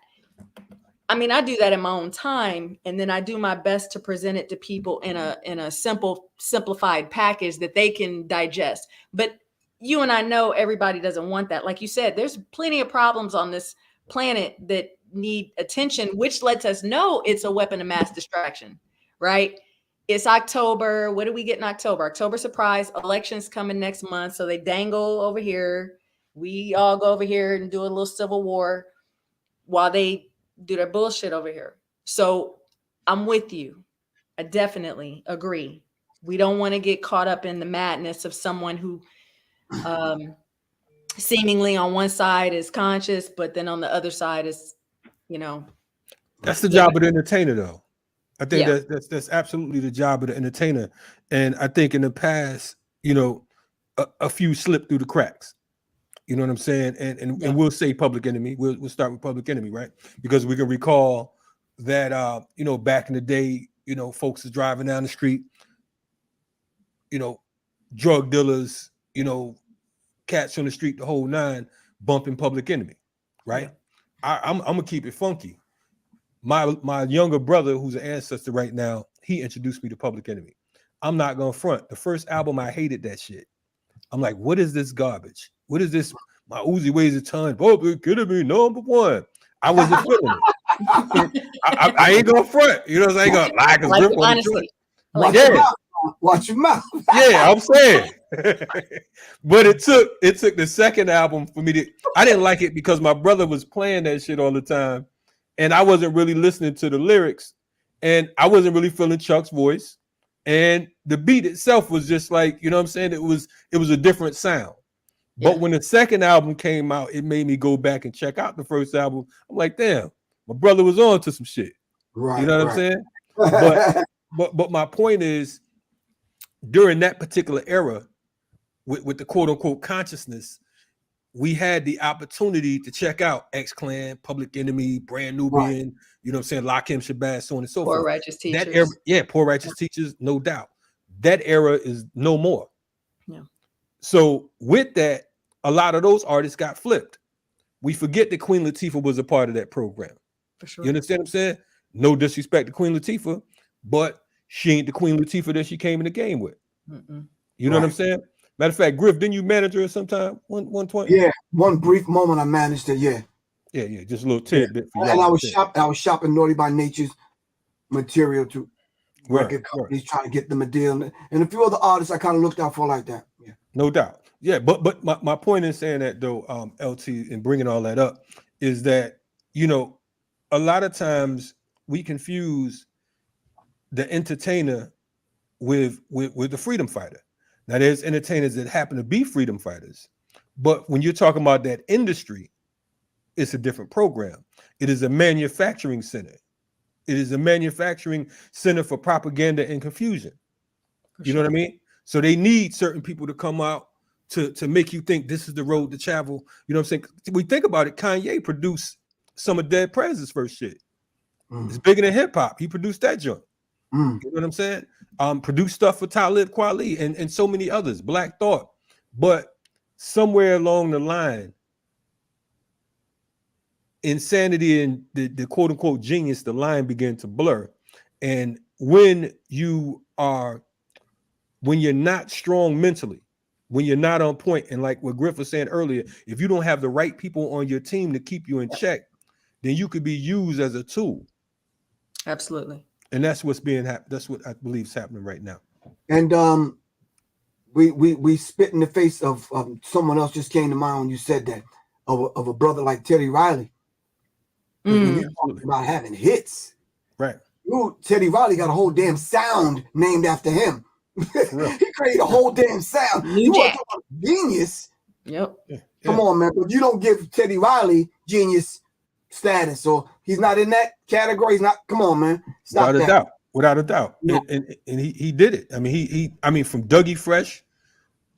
I mean, I do that in my own time, and then I do my best to present it to people in a simplified package that they can digest. But you and I know everybody doesn't want that. Like you said, there's plenty of problems on this planet that need attention, which lets us know it's a weapon of mass distraction, right? It's October. What do we get in October? October surprise. Elections coming next month. So they dangle over here. We all go over here and do a little civil war while they do their bullshit over here. So I'm with you. I definitely agree. We don't want to get caught up in the madness of someone who seemingly on one side is conscious, but then on the other side is, That's the job of the entertainer, though. I think that's absolutely the job of the entertainer. And I think in the past, a few slipped through the cracks. You know what I'm saying? And we'll say Public Enemy. We'll start with Public Enemy, right? Because we can recall that back in the day, folks is driving down the street, drug dealers, cats on the street, the whole nine, bumping Public Enemy, right? Yeah. I'm gonna keep it funky. My younger brother, who's an ancestor right now, he introduced me to Public Enemy. I'm not gonna front. The first album, I hated that shit. I'm like, what is this garbage? What is this? My Uzi weighs a ton. Public Enemy #1. I wasn't feeling it. I ain't gonna front. I ain't gonna lie. Like, honestly, watch your mouth. Yeah, I'm saying. But it took the second album for me to. I didn't like it because my brother was playing that shit all the time, and I wasn't really listening to the lyrics, and I wasn't really feeling Chuck's voice, and the beat itself was just like, you know what I'm saying? It was a different sound. But when the second album came out, it made me go back and check out the first album. I'm like, damn, my brother was on to some shit. Right. You know what I'm saying? But my point is, during that particular era, with the quote unquote consciousness, we had the opportunity to check out X-Clan, Public Enemy, Brand Nubian, you know what I'm saying, Lakim Shabazz, so on and so forth. Poor Righteous Teachers. That era, Poor Righteous Teachers, no doubt. That era is no more. Yeah. So with that, a lot of those artists got flipped. We forget that Queen Latifah was a part of that program. For sure. You understand what I'm saying? No disrespect to Queen Latifah, but she ain't the Queen Latifah that she came in the game with. You know what I'm saying? Matter of fact, Griff, didn't you manage her sometime? 120? Yeah, one brief moment I managed it. Yeah, just a little tidbit. And I was shopping Naughty by Nature's material to record companies, trying to get them a deal, and a few other artists I kind of looked out for like that. Yeah, no doubt. Yeah, but my point in saying that though, LT, and bringing all that up is that, you know, a lot of times we confuse the entertainer with the freedom fighter. Now, there's entertainers that happen to be freedom fighters, but when you're talking about that industry, it's a different program. It is a manufacturing center. It is a manufacturing center for propaganda and confusion. You know what I mean? So they need certain people to come out to make you think this is the road to travel. You know what I'm saying? We think about it. Kanye produced some of Dead President's first shit. It's bigger than hip hop. He produced that joint. You know what I'm saying? Produced stuff for Talib Kweli and so many others, Black Thought. But somewhere along the line, insanity and the quote unquote genius, the line began to blur. And when you're not strong mentally, when you're not on point, and like what Griff was saying earlier, if you don't have the right people on your team to keep you in check, then you could be used as a tool. Absolutely. And that's what's that's what I believe is happening right now. And we spit in the face of someone else just came to mind when you said that, of a brother like Teddy Riley. When you talk about having hits, right? Ooh, Teddy Riley got a whole damn sound named after him. He created a whole damn sound. You want to talk about genius? Yep. Come on, man. But you don't give Teddy Riley genius status, or he's not in that category. He's not. Come on, man. Stop that. Without a doubt. No. And he did it. I mean, he from Dougie Fresh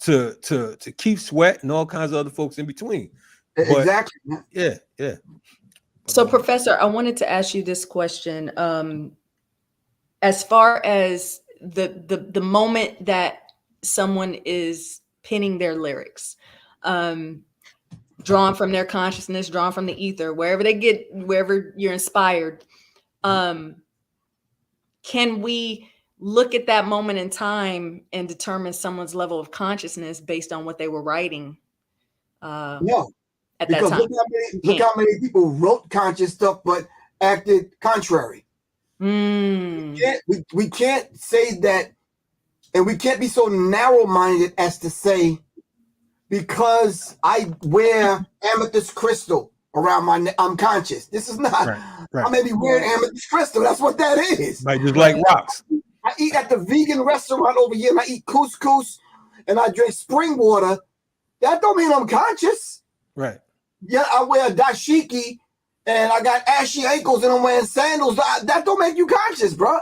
to Keith Sweat and all kinds of other folks in between. Exactly. But, yeah. So, Professor, I wanted to ask you this question. As far as the moment that someone is penning their lyrics, drawn from their consciousness, drawn from the ether, wherever you're inspired, can we look at that moment in time and determine someone's level of consciousness based on what they were writing? No. At because that time. look how many people wrote conscious stuff but acted contrary. We can't say that, and we can't be so narrow-minded as to say, because I wear amethyst crystal around my neck, I'm conscious. This is not. Right. I may be wearing amethyst crystal. That's what that is. Like just like rocks. I eat at the vegan restaurant over here, and I eat couscous, and I drink spring water. That don't mean I'm conscious. Right. Yeah, I wear a dashiki and I got ashy ankles and I'm wearing sandals. That don't make you conscious, bro.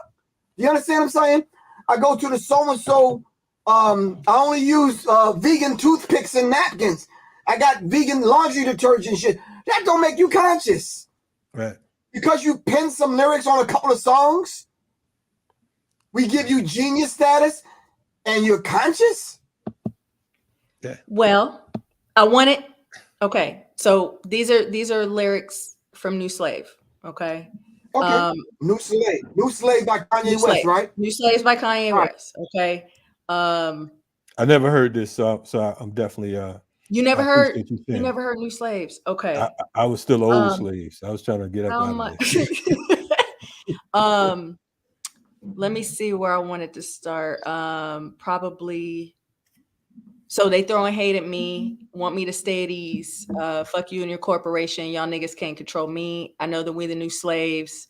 You understand what I'm saying? I go to the so-and-so. I only use vegan toothpicks and napkins. I got vegan laundry detergent shit. That don't make you conscious. Right. Because you pen some lyrics on a couple of songs, we give you genius status and you're conscious? Yeah. Well, I want it. Okay. So these are lyrics from New Slave. Okay. Okay. New Slave by Kanye West, right? New Slaves by Kanye West. Okay. I never heard this, so I'm definitely you never heard New Slaves. Okay. I was still old slaves. I was trying to get up out of this. Let me see where I wanted to start. Probably So they throwing hate at me, want me to stay at ease. Fuck you and your corporation. Y'all niggas can't control me. I know that we the new slaves.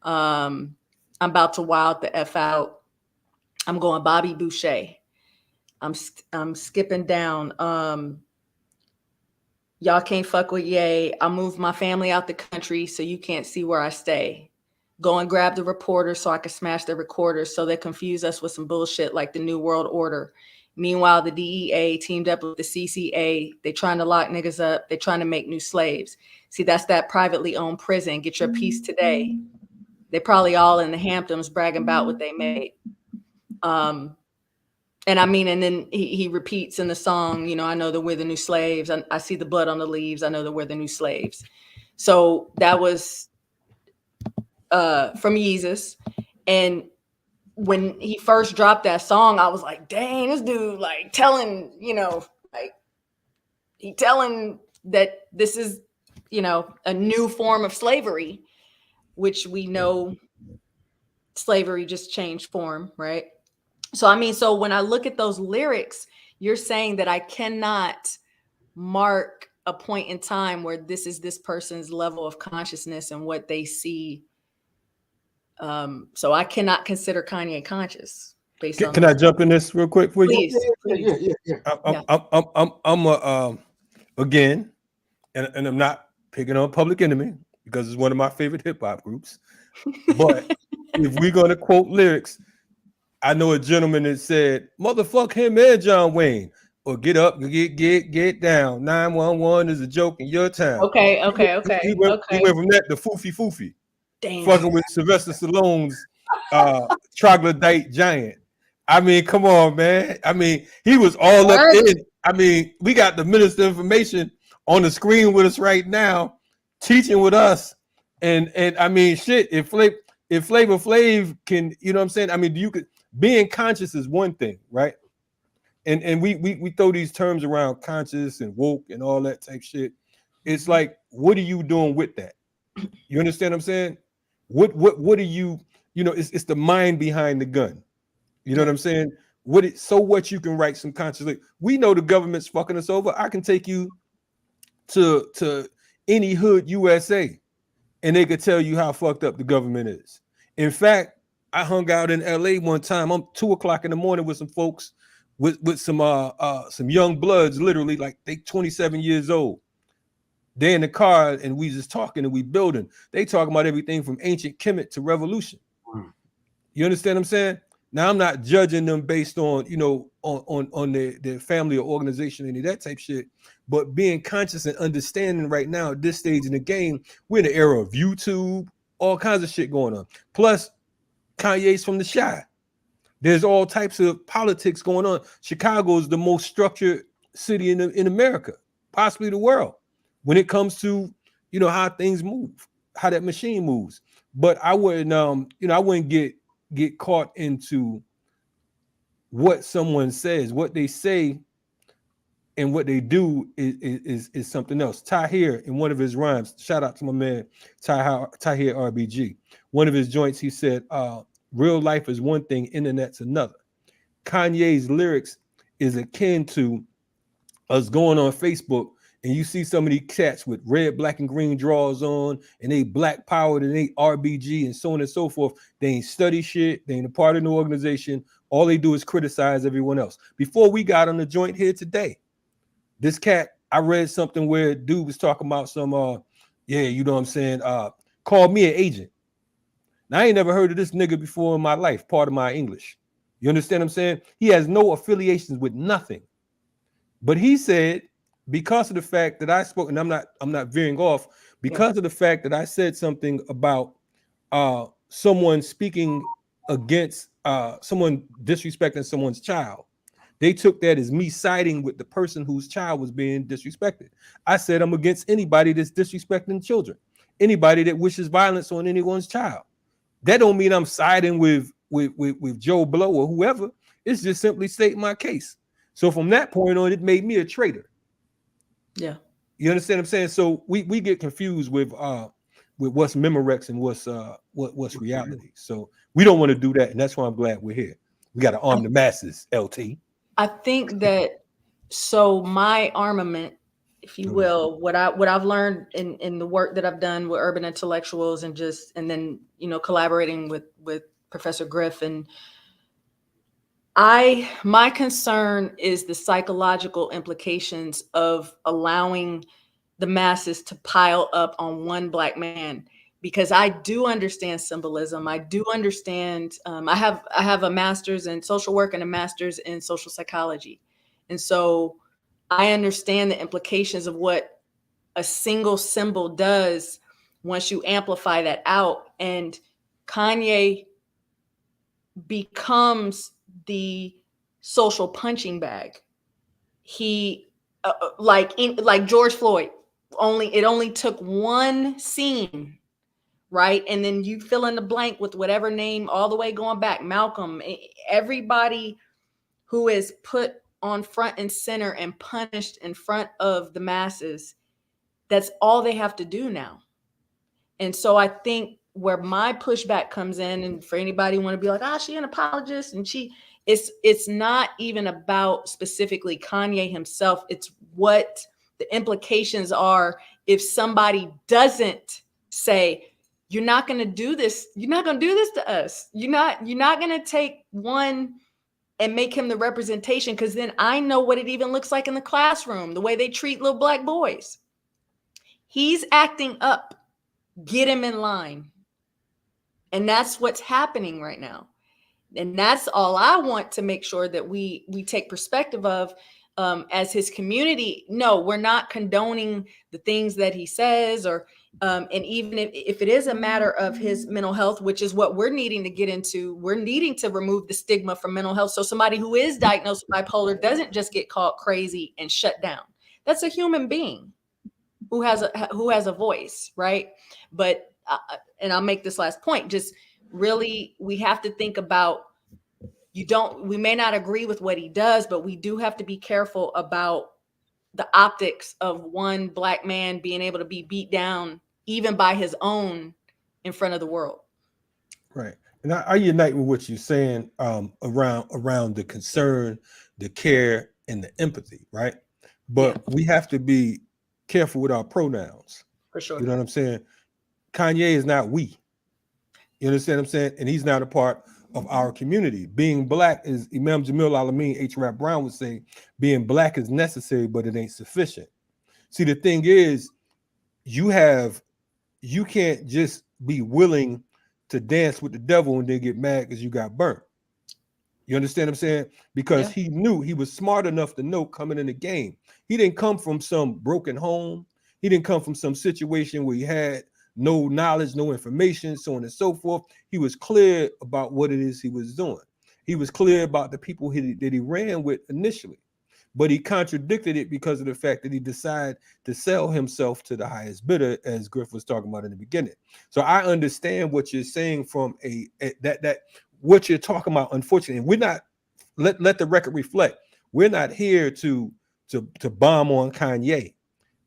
I'm about to wild the F out. I'm going Bobby Boucher. I'm skipping down. Y'all can't fuck with Ye. I moved my family out the country so you can't see where I stay. Go and grab the reporters so I can smash the recorders so they confuse us with some bullshit like the New World Order. Meanwhile, the DEA teamed up with the CCA. They trying to lock niggas up. They trying to make new slaves. See, that's that privately owned prison. Get your piece today. They probably all in the Hamptons bragging about what they made. And I mean, and then he repeats in the song, you know, I know that we're the new slaves. I see the blood on the leaves. I know that we're the new slaves. So that was from Yeezus. And when he first dropped that song, I was like, dang, this dude like telling, you know, like he telling that this is, you know, a new form of slavery, which we know slavery just changed form, right? So, I mean, so when I look at those lyrics, you're saying that I cannot mark a point in time where this is this person's level of consciousness and what they see. So I cannot consider Kanye conscious based on. Can I jump in this real quick for you? Please. I'm again, and I'm not picking on Public Enemy because it's one of my favorite hip hop groups. But if we're gonna quote lyrics, I know a gentleman that said, "Motherfuck him and John Wayne," or "Get up, get down. 911 is a joke in your town." Okay. He went from that to foofy. Damn. Fucking with Sylvester Stallone's troglodyte giant. I mean, come on, man. I mean, he was all up in. I mean, we got the Minister of Information on the screen with us right now, teaching with us. And I mean, shit, if Flavor Flav can, you know what I'm saying? I mean, you could. Being conscious is one thing, right? And we throw these terms around, conscious and woke and all that type shit. It's like, what are you doing with that? You understand what I'm saying? What are you, you know, it's the mind behind the gun. You know what I'm saying? So what you can write some conscious. We know the government's fucking us over. I can take you to any hood USA and they could tell you how fucked up the government is. In fact, I hung out in LA one time. I'm 2 o'clock in the morning with some folks with some young bloods, literally like they 27 years old. They're in the car and we just talking and we building. They talking about everything from ancient Kemet to revolution. You understand what I'm saying? Now I'm not judging them based on, you know, on their family or organization, any of that type shit. But being conscious and understanding right now at this stage in the game, we're in the era of YouTube, all kinds of shit going on. Plus, Kanye's from the Chi. There's all types of politics going on. Chicago is the most structured city in America, possibly the world, when it comes to, you know, how things move, how that machine moves. But I wouldn't, you know, I wouldn't get caught into what someone says. What they say and what they do is something else. Tahir, in one of his rhymes, shout out to my man Tahir RBG. One of his joints, he said, real life is one thing, internet's another. Kanye's lyrics is akin to us going on Facebook and you see some of these cats with red, black, and green drawers on, and they black powered and they RBG and so on and so forth. They ain't study shit. They ain't a part of no organization. All they do is criticize everyone else. Before we got on the joint here today, this cat, I read something where dude was talking about some, yeah, you know what I'm saying, called me an agent. Now, I ain't never heard of this nigga before in my life, part of my English. You understand what I'm saying? He has no affiliations with nothing. But he said, because of the fact that I spoke, and I'm not veering off, because of the fact that I said something about someone speaking against someone disrespecting someone's child, they took that as me siding with the person whose child was being disrespected. I said I'm against anybody that's disrespecting children, anybody that wishes violence on anyone's child. That don't mean I'm siding with Joe Blow or whoever. It's just simply stating my case. So from that point on, it made me a traitor. Yeah. You understand what I'm saying? So we get confused with what's Memorex and what's reality. So we don't want to do that, and that's why I'm glad we're here. We got to arm the masses, LT. I think that So my armament, if you will, what I've learned in the work that I've done with urban intellectuals and then collaborating with Professor Griff, and my concern is the psychological implications of allowing the masses to pile up on one Black man, because I do understand symbolism. I do understand. I have a master's in social work and a master's in social psychology, and so I understand the implications of what a single symbol does once you amplify that out. And Kanye becomes the social punching bag. He like George Floyd. It only took one scene, right? And then you fill in the blank with whatever name, all the way going back. Malcolm, everybody who is put on front and center and punished in front of the masses. That's all they have to do now. And so I think where my pushback comes in, and for anybody who want to be like, she an apologist, and it's not even about specifically Kanye himself. It's what the implications are if somebody doesn't say, you're not going to do this. You're not going to do this to us. You're not going to take one and make him the representation, because then I know what it even looks like in the classroom, the way they treat little Black boys. He's acting up. Get him in line. And that's what's happening right now. And that's all I want to make sure that we take perspective of as his community. No, we're not condoning the things that he says, or and even if it is a matter of his mental health, which is what we're needing to get into, we're needing to remove the stigma from mental health. So somebody who is diagnosed with bipolar doesn't just get called crazy and shut down. That's a human being who has a voice, right? But and I'll make this last point, just really, we have to think about, we may not agree with what he does, but we do have to be careful about the optics of one Black man being able to be beat down even by his own in front of the world. Right. And I unite with what you're saying around the concern, the care, and the empathy, right? But we have to be careful with our pronouns. For sure. You know what I'm saying? Kanye is not we. You understand what I'm saying? And he's not a part of our community. Being Black, is Imam Jamil Alameen, H. Rap Brown would say, being Black is necessary, but it ain't sufficient. See, the thing is, you can't just be willing to dance with the devil and then get mad because you got burnt. You understand what I'm saying? Because he knew, he was smart enough to know coming in the game. He didn't come from some broken home. He didn't come from some situation where he had no knowledge, no information, so on and so forth. He was clear about what it is he was doing. He was clear about the people that he ran with initially, but he contradicted it because of the fact that he decided to sell himself to the highest bidder, as Griff was talking about in the beginning. So I understand what you're saying from that what you're talking about. Unfortunately, we're not, let the record reflect, we're not here to bomb on Kanye.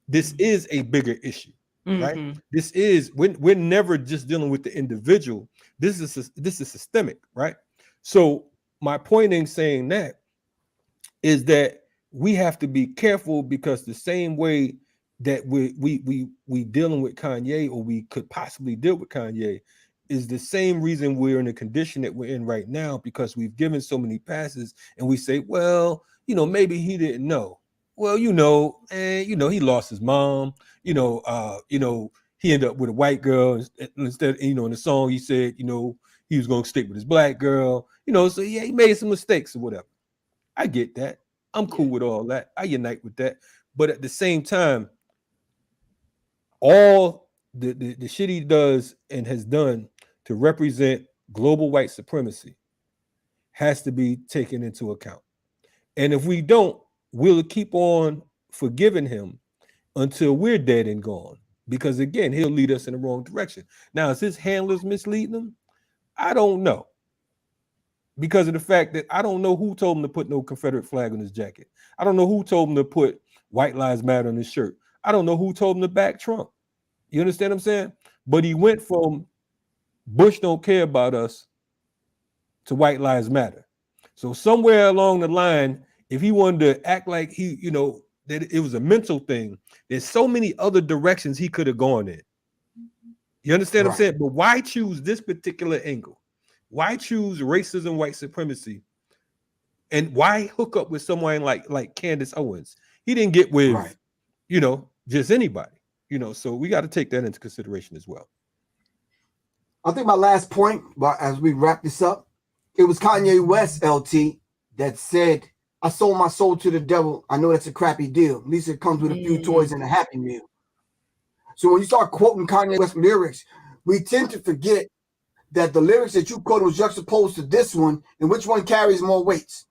This is a bigger issue. Right? This is, we're never just dealing with the individual. This is systemic, right? So my point in saying that is that we have to be careful, because the same way that we dealing with Kanye, or we could possibly deal with Kanye, is the same reason we're in the condition that we're in right now, because we've given so many passes, and we say, well, maybe he didn't know. Well, he lost his mom. He ended up with a white girl instead. In the song he said, he was going to stick with his Black girl. So he made some mistakes or whatever. I get that. I'm cool with all that. I unite with that. But at the same time, all the shit he does and has done to represent global white supremacy has to be taken into account. And if we don't, we'll keep on forgiving him until we're dead and gone, because again, he'll lead us in the wrong direction. Now, is his handlers misleading him? I don't know, because of the fact that I don't know who told him to put no Confederate flag on his jacket. I don't know who told him to put White Lives Matter on his shirt. I don't know who told him to back Trump. You understand what I'm saying? But he went from Bush don't care about us to White Lives Matter. So somewhere along the line, if he wanted to act like he, that it was a mental thing, there's so many other directions he could have gone in. You understand what I'm saying? But why choose this particular angle? Why choose racism, white supremacy? And why hook up with someone like Candace Owens? He didn't get with, just anybody, so we got to take that into consideration as well. I think my last point, but as we wrap this up, it was Kanye West, LT, that said, I sold my soul to the devil. I know that's a crappy deal. At least it comes with a few toys and a Happy Meal. So when you start quoting Kanye West lyrics, we tend to forget that the lyrics that you quoted was juxtaposed to this one, and which one carries more weights.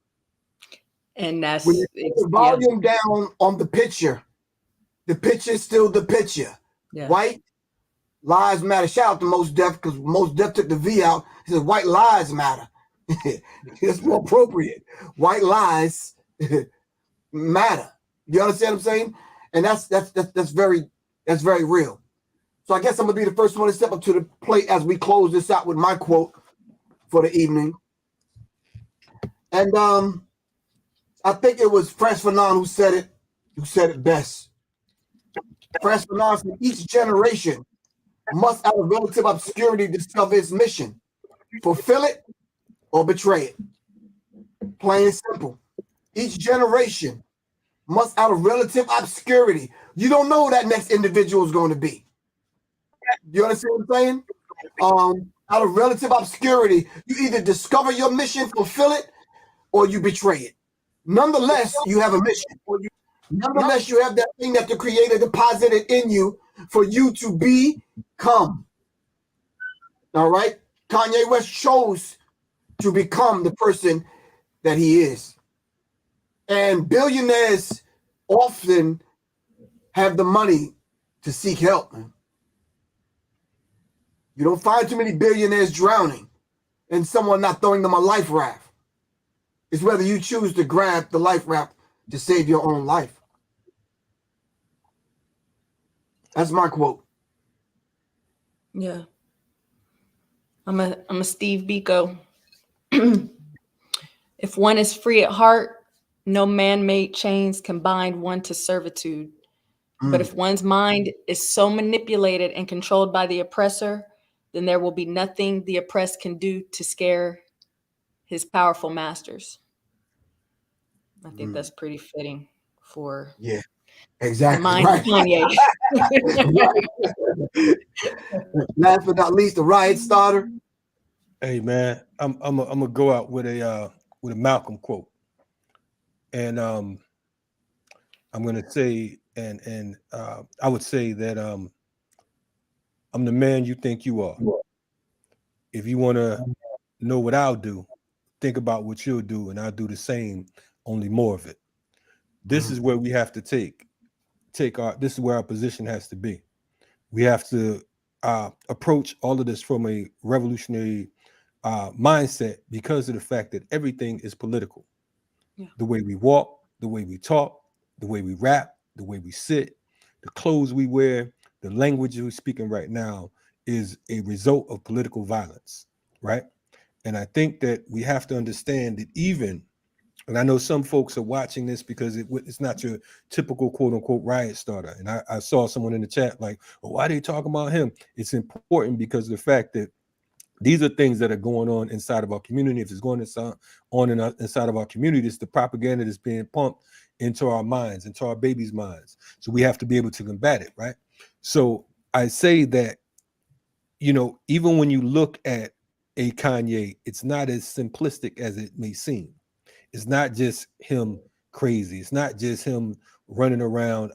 And that's when you put the volume down on the picture is still the picture. Yeah. White lives matter. Shout out to Mos Def, because Mos Def took the V out. He said white lives matter. It's more appropriate. White lies matter. You understand what I'm saying? And that's very real. So I guess I'm gonna be the first one to step up to the plate as we close this out with my quote for the evening. And I think it was Frantz Fanon who said it best. Frantz Fanon said each generation must, out of relative obscurity, discover its mission, fulfill it or betray it. Plain and simple. Each generation must, out of relative obscurity, you don't know who that next individual is going to be. You understand what I'm saying? Out of relative obscurity, you either discover your mission, fulfill it, or you betray it. Nonetheless, you have a mission. Nonetheless, you have that thing that the Creator deposited in you for you to become. All right? Kanye West chose to become the person that he is. And billionaires often have the money to seek help, man. You don't find too many billionaires drowning and someone not throwing them a life raft. It's whether you choose to grab the life raft to save your own life. That's my quote. Yeah. I'm a Steve Biko. If one is free at heart, no man-made chains can bind one to servitude. But if one's mind is so manipulated and controlled by the oppressor, then there will be nothing the oppressed can do to scare his powerful masters. I think that's pretty fitting for exactly mind of Kanye. Last but not least, the riot starter. Hey man, I'm gonna go out with a Malcolm quote, and I'm gonna say, and I would say that I'm the man you think you are. If you want to know what I'll do, think about what you'll do, and I'll do the same, only more of it. This is where we have to take our. This is where our position has to be. We have to approach all of this from a revolutionary mindset, because of the fact that everything is political. Yeah. The way we walk, the way we talk, the way we rap, the way we sit, the clothes we wear, the language we're speaking right now is a result of political violence, right? And I think that we have to understand that and I know some folks are watching this because it's not your typical quote unquote riot starter. And I saw someone in the chat like, oh, why are they talking about him? It's important because of the fact that these are things that are going on inside of our community. If it's going inside of our community, it's the propaganda that's being pumped into our minds, into our babies' minds. So we have to be able to combat it, right? So I say that, even when you look at a Kanye, it's not as simplistic as it may seem. It's not just him crazy. It's not just him running around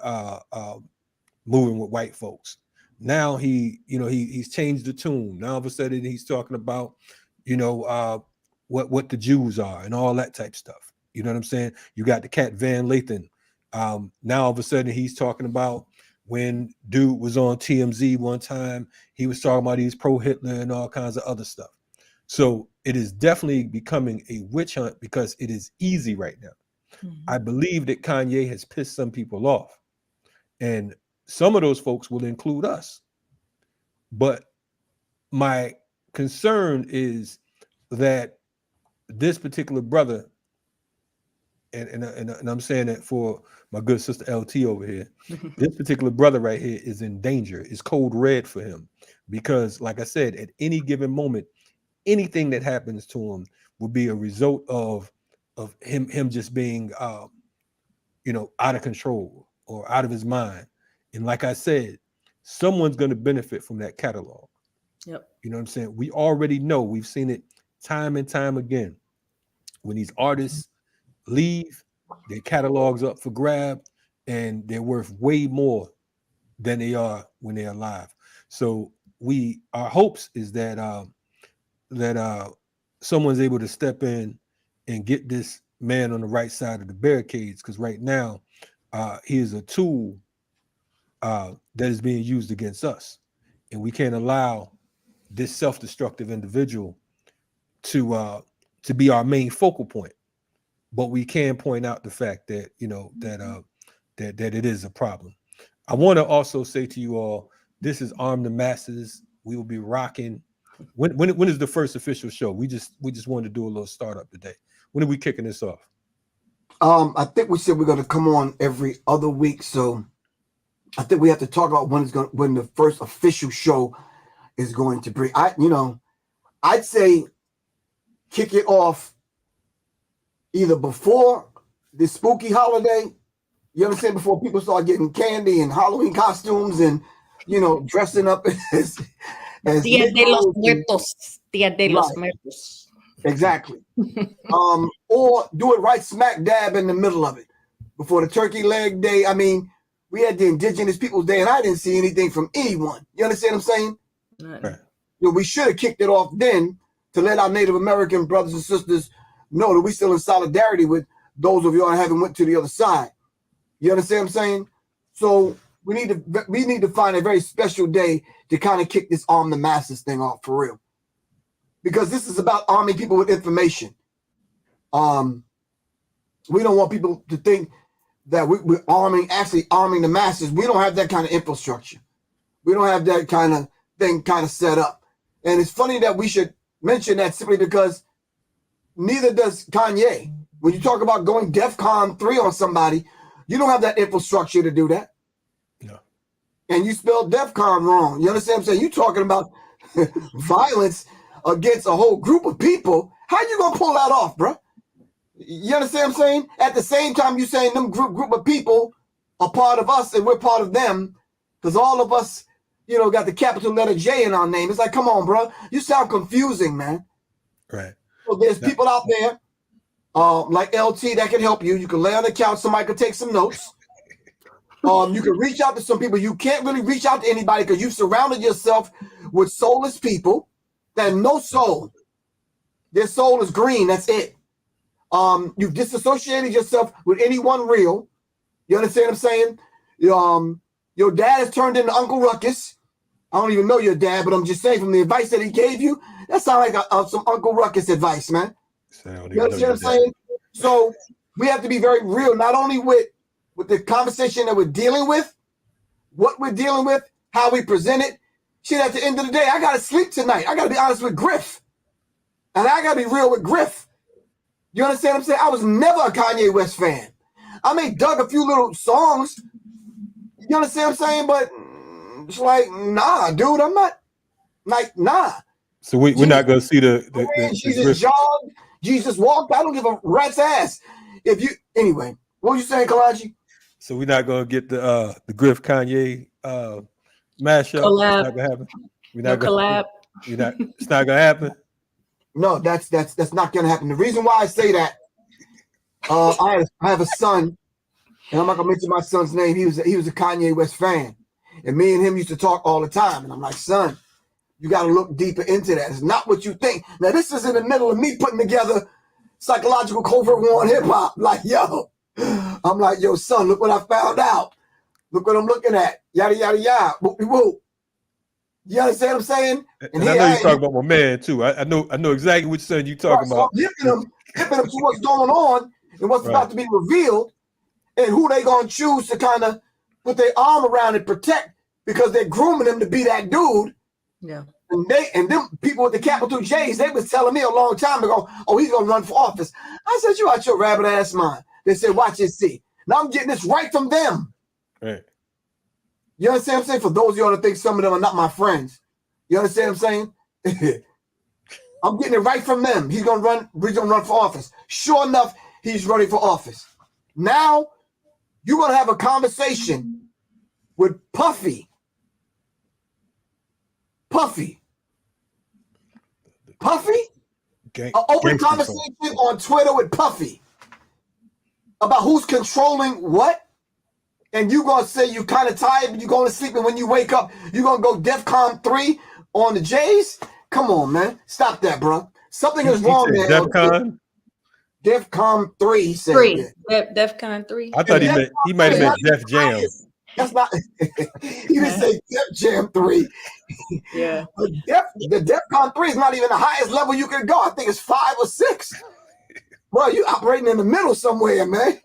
moving with white folks. Now he's changed the tune. Now all of a sudden he's talking about, what the Jews are and all that type stuff. You know what I'm saying? You got the Cat Van Lathan. Now all of a sudden he's talking about when dude was on TMZ one time, he was talking about he's pro-Hitler and all kinds of other stuff. So it is definitely becoming a witch hunt because it is easy right now. Mm-hmm. I believe that Kanye has pissed some people off, and some of those folks will include us. But my concern is that this particular brother and I'm saying that for my good sister LT over here. This particular brother right here is in danger. It's code red for him because, like I said, at any given moment, anything that happens to him will be a result of him just being out of control or out of his mind. And like I said, someone's going to benefit from that catalog. Yep. You know what I'm saying? We already know, we've seen it time and time again. When these artists leave, their catalogs up for grab, and they're worth way more than they are when they're alive. So our hopes is that someone's able to step in and get this man on the right side of the barricades, because right now he is a tool that is being used against us, and we can't allow this self-destructive individual to be our main focal point. But we can point out the fact that that it is a problem. I want to also say to you all, this is Arm the Masses. We will be rocking. When is the first official show? We just wanted to do a little startup today. When are we kicking this off? I think we said we're going to come on every other week, so I think we have to talk about when the first official show is going to be. I'd say kick it off either before the spooky holiday. You understand? Before people start getting candy and Halloween costumes and dressing up as Dia de los Muertos. Dia de los Muertos. Exactly. Or do it right smack dab in the middle of it before the turkey leg day. I mean, we had the Indigenous Peoples Day, and I didn't see anything from anyone. You understand what I'm saying? Right. We should have kicked it off then to let our Native American brothers and sisters know that we're still in solidarity with those of y'all that haven't went to the other side. You understand what I'm saying? So we need to find a very special day to kind of kick this Arm the Masses thing off for real. Because this is about arming people with information. We don't want people to think that we're actually arming the masses. We don't have that kind of infrastructure. We don't have that kind of thing kind of set up. And it's funny that we should mention that simply because neither does Kanye. When you talk about going DEFCON 3 on somebody, you don't have that infrastructure to do that. No. And you spelled DEFCON wrong. You understand what I'm saying? You're talking about violence against a whole group of people. How you going to pull that off, bro? You understand what I'm saying? At the same time, you're saying them group of people are part of us and we're part of them because all of us, got the capital letter J in our name. It's like, come on, bro. You sound confusing, man. Right. So there's people out there like LT that can help you. You can lay on the couch. Somebody could take some notes. You can reach out to some people. You can't really reach out to anybody because you've surrounded yourself with soulless people that have no soul. Their soul is green. That's it. You've disassociated yourself with anyone real. You understand what I'm saying? Your dad has turned into Uncle Ruckus. I don't even know your dad, but I'm just saying from the advice that he gave you, that sounds like some Uncle Ruckus advice, man. You understand what I'm saying? So we have to be very real, not only with the conversation that we're dealing with, what we're dealing with, how we present it. Shit, at the end of the day, I got to sleep tonight. I got to be honest with Griff. And I got to be real with Griff. You understand what I'm saying? I was never a Kanye West fan. I may dug a few little songs. You understand what I'm saying? But it's like, nah, dude, I'm not. Like, nah. So we're not going to see the Jesus jogged, Jesus walked. I don't give a rat's ass. Anyway, what were you saying, Kalonji? So we're not going to get the Griff Kanye mashup. Collab. It's not going to happen. Collab. It's not going to happen. No, that's not going to happen. The reason why I say that, I have a son, and I'm not going to mention my son's name. He was a Kanye West fan, and me and him used to talk all the time. And I'm like, son, you got to look deeper into that. It's not what you think. Now, this is in the middle of me putting together psychological covert war on hip hop. Like, yo, I'm like, yo, son, look what I found out. Look what I'm looking at. Yada, yada, yada. Whoop. You understand what I'm saying? And I know you're talking about my man too. I know exactly which son you're talking about. So hipping them to what's going on and what's about to be revealed and who they going to choose to kind of put their arm around and protect because they're grooming them to be that dude. Yeah. And them people with the capital J's, they was telling me a long time ago, oh, he's going to run for office. I said, you out your rabbit ass mind. They said, watch and see. Now I'm getting this right from them. Right. You understand what I'm saying? For those of y'all that think some of them are not my friends. You understand what I'm saying? I'm getting it right from them. He's gonna run for office. Sure enough, he's running for office. Now you're gonna have a conversation with Puffy. Puffy? An open conversation on Twitter with Puffy about who's controlling what. And you're gonna say you're kind of tired, but you're going to sleep, and when you wake up, you're gonna go DEFCON 3 on the Jays? Come on, man. Stop that, bro. Something is wrong there. DEFCON 3, he said. 3. DEFCON 3. I thought he might have meant Def Jam. That's not he didn't say Def Jam 3. Yeah. The DEFCON 3 is not even the highest level you can go. I think it's 5 or 6. Bro, you operating in the middle somewhere, man.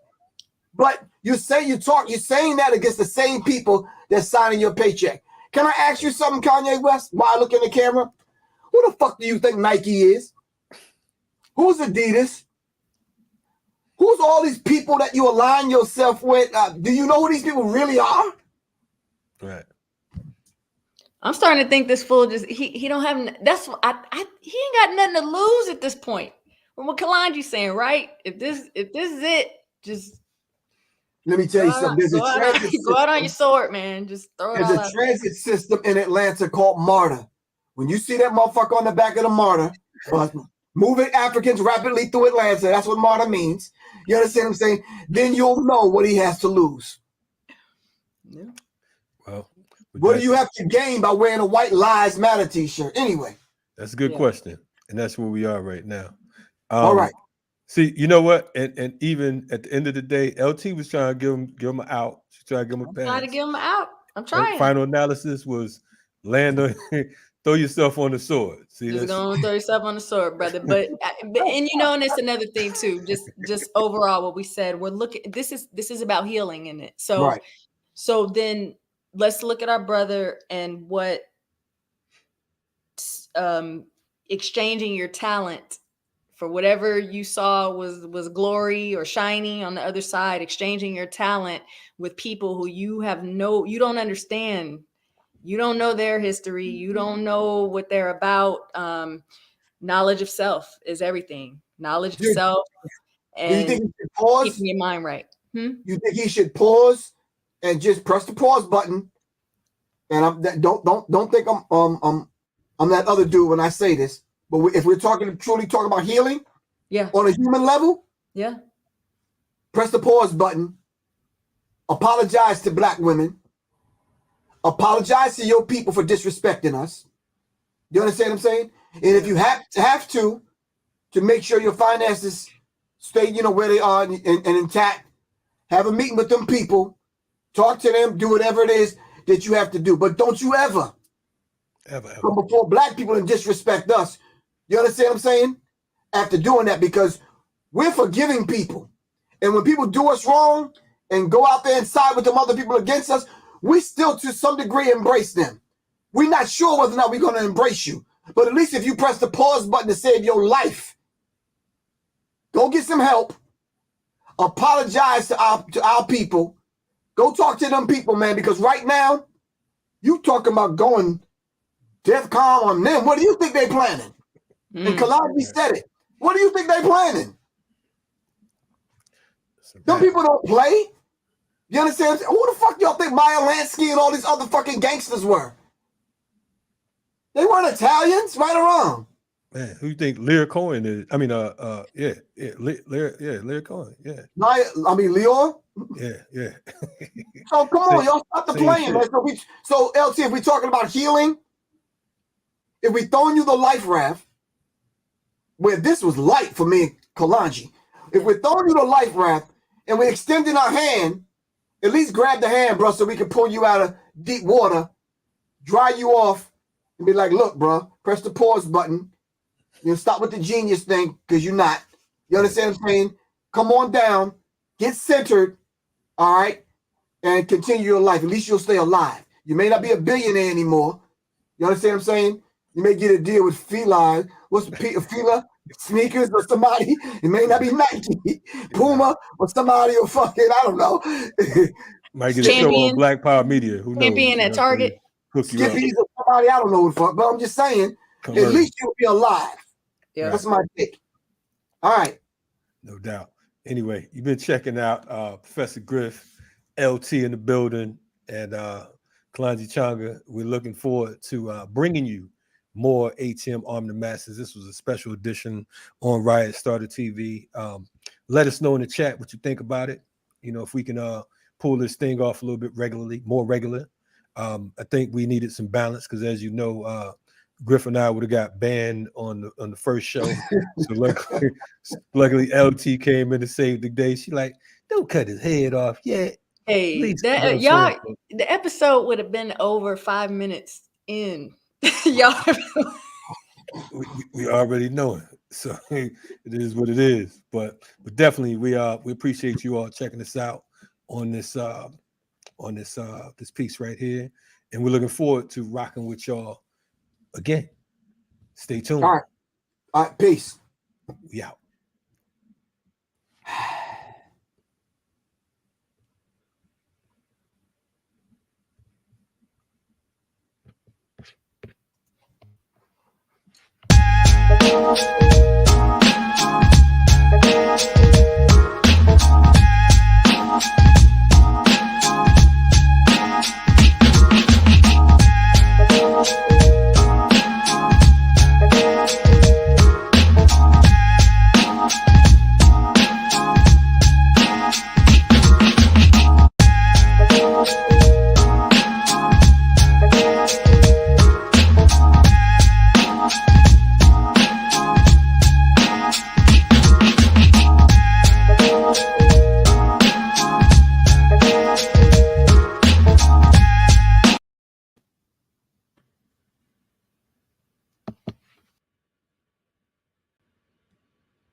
But you're saying that against the same people that's signing your paycheck. Can I ask you something, Kanye West? While I look in the camera, who the fuck do you think Nike is? Who's Adidas? Who's all these people that you align yourself with? Do you know who these people really are? Right. I'm starting to think this fool just he don't have he ain't got nothing to lose at this point. From what Kalonji saying, right? If this is it, just let me tell you something. Go out on your sword, man. Just throw it out. There's a transit system in Atlanta called MARTA. When you see that motherfucker on the back of the MARTA, moving Africans rapidly through Atlanta, that's what MARTA means. You understand what I'm saying? Then you'll know what he has to lose. Yeah. Well, what do you have to gain by wearing a White Lives Matter t-shirt? Anyway. That's a good question. And that's where we are right now. All right. See, you know what? And even at the end of the day, LT was trying to give him out. She tried to give him a pass. Trying to give him out. I'm trying. Final analysis was land on throw yourself on the sword. See, just gonna throw yourself on the sword, brother. But and you know, and it's another thing too. Just overall, what we said, we're looking. This is about healing in it. So right. So then let's look at our brother and what exchanging your talent for whatever you saw was glory or shiny on the other side, exchanging your talent with people who you don't understand. You don't know their history. You don't know what they're about. Knowledge of self is everything. Knowledge of self and do you think he should pause? Keeping your mind right. You think he should pause and just press the pause button? And don't think I'm that other dude when I say this. But if we're truly talking about healing, on a human level, press the pause button. Apologize to Black women. Apologize to your people for disrespecting us. You understand what I'm saying? And if you have to make sure your finances stay, where they are and intact, have a meeting with them people, talk to them, do whatever it is that you have to do. But don't you ever come before Black people and disrespect us. You understand what I'm saying? After doing that, because we're forgiving people. And when people do us wrong and go out there and side with them other people against us, we still to some degree embrace them. We're not sure whether or not we're going to embrace you. But at least if you press the pause button to save your life, go get some help. Apologize to our people. Go talk to them people, man, because right now, you talking about going DEFCON on them. What do you think they planning? And Kalonji said it. What do you think they planning? Them people don't play. You understand? Who the fuck y'all think Maya Lansky and all these other fucking gangsters were? They weren't Italians, right or wrong? Man, who you think Lear Cohen is? I mean, Lear Cohen, Maya, Leor? Yeah. So come on, y'all stop the playing, man. So LT, if we're talking about healing, if we throwing you the life raft, where this was light for me and Kalonji, if we're throwing you the life raft and we're extending our hand, at least grab the hand, bro, so we can pull you out of deep water, dry you off, and be like, look, bro, press the pause button. Stop with the genius thing, because you're not. You understand what I'm saying? Come on down, get centered, all right, and continue your life. At least you'll stay alive. You may not be a billionaire anymore. You understand what I'm saying? You may get a deal with Feline. What's Fila? sneakers or somebody. It may not be Nike, Puma, or somebody or fucking, I don't know. Might get a show on Black Power Media. Who knows? Champion at Target. Hook you up. Skippies or somebody, I don't know what the fuck, but I'm just saying, at least you'll be alive. Yeah. That's my pick. All right. No doubt. Anyway, you've been checking out Professor Griff, LT in the building, and Kalonji Changa. We're looking forward to bringing you more ATM Arm the Masses. This was a special edition on Riot Starter TV. Let us know in the chat what you think about it. You know, if we can pull this thing off a little bit more regular. I think we needed some balance because, as you know, Griff and I would have got banned on the first show. So luckily LT came in to save the day. She like, don't cut his head off yet. Hey, the episode would have been over 5 minutes in. Y'all, we already know it. So it is what it is. But definitely we appreciate you all checking us out on this this piece right here. And we're looking forward to rocking with y'all again. Stay tuned. All right, peace. We out. Thank you.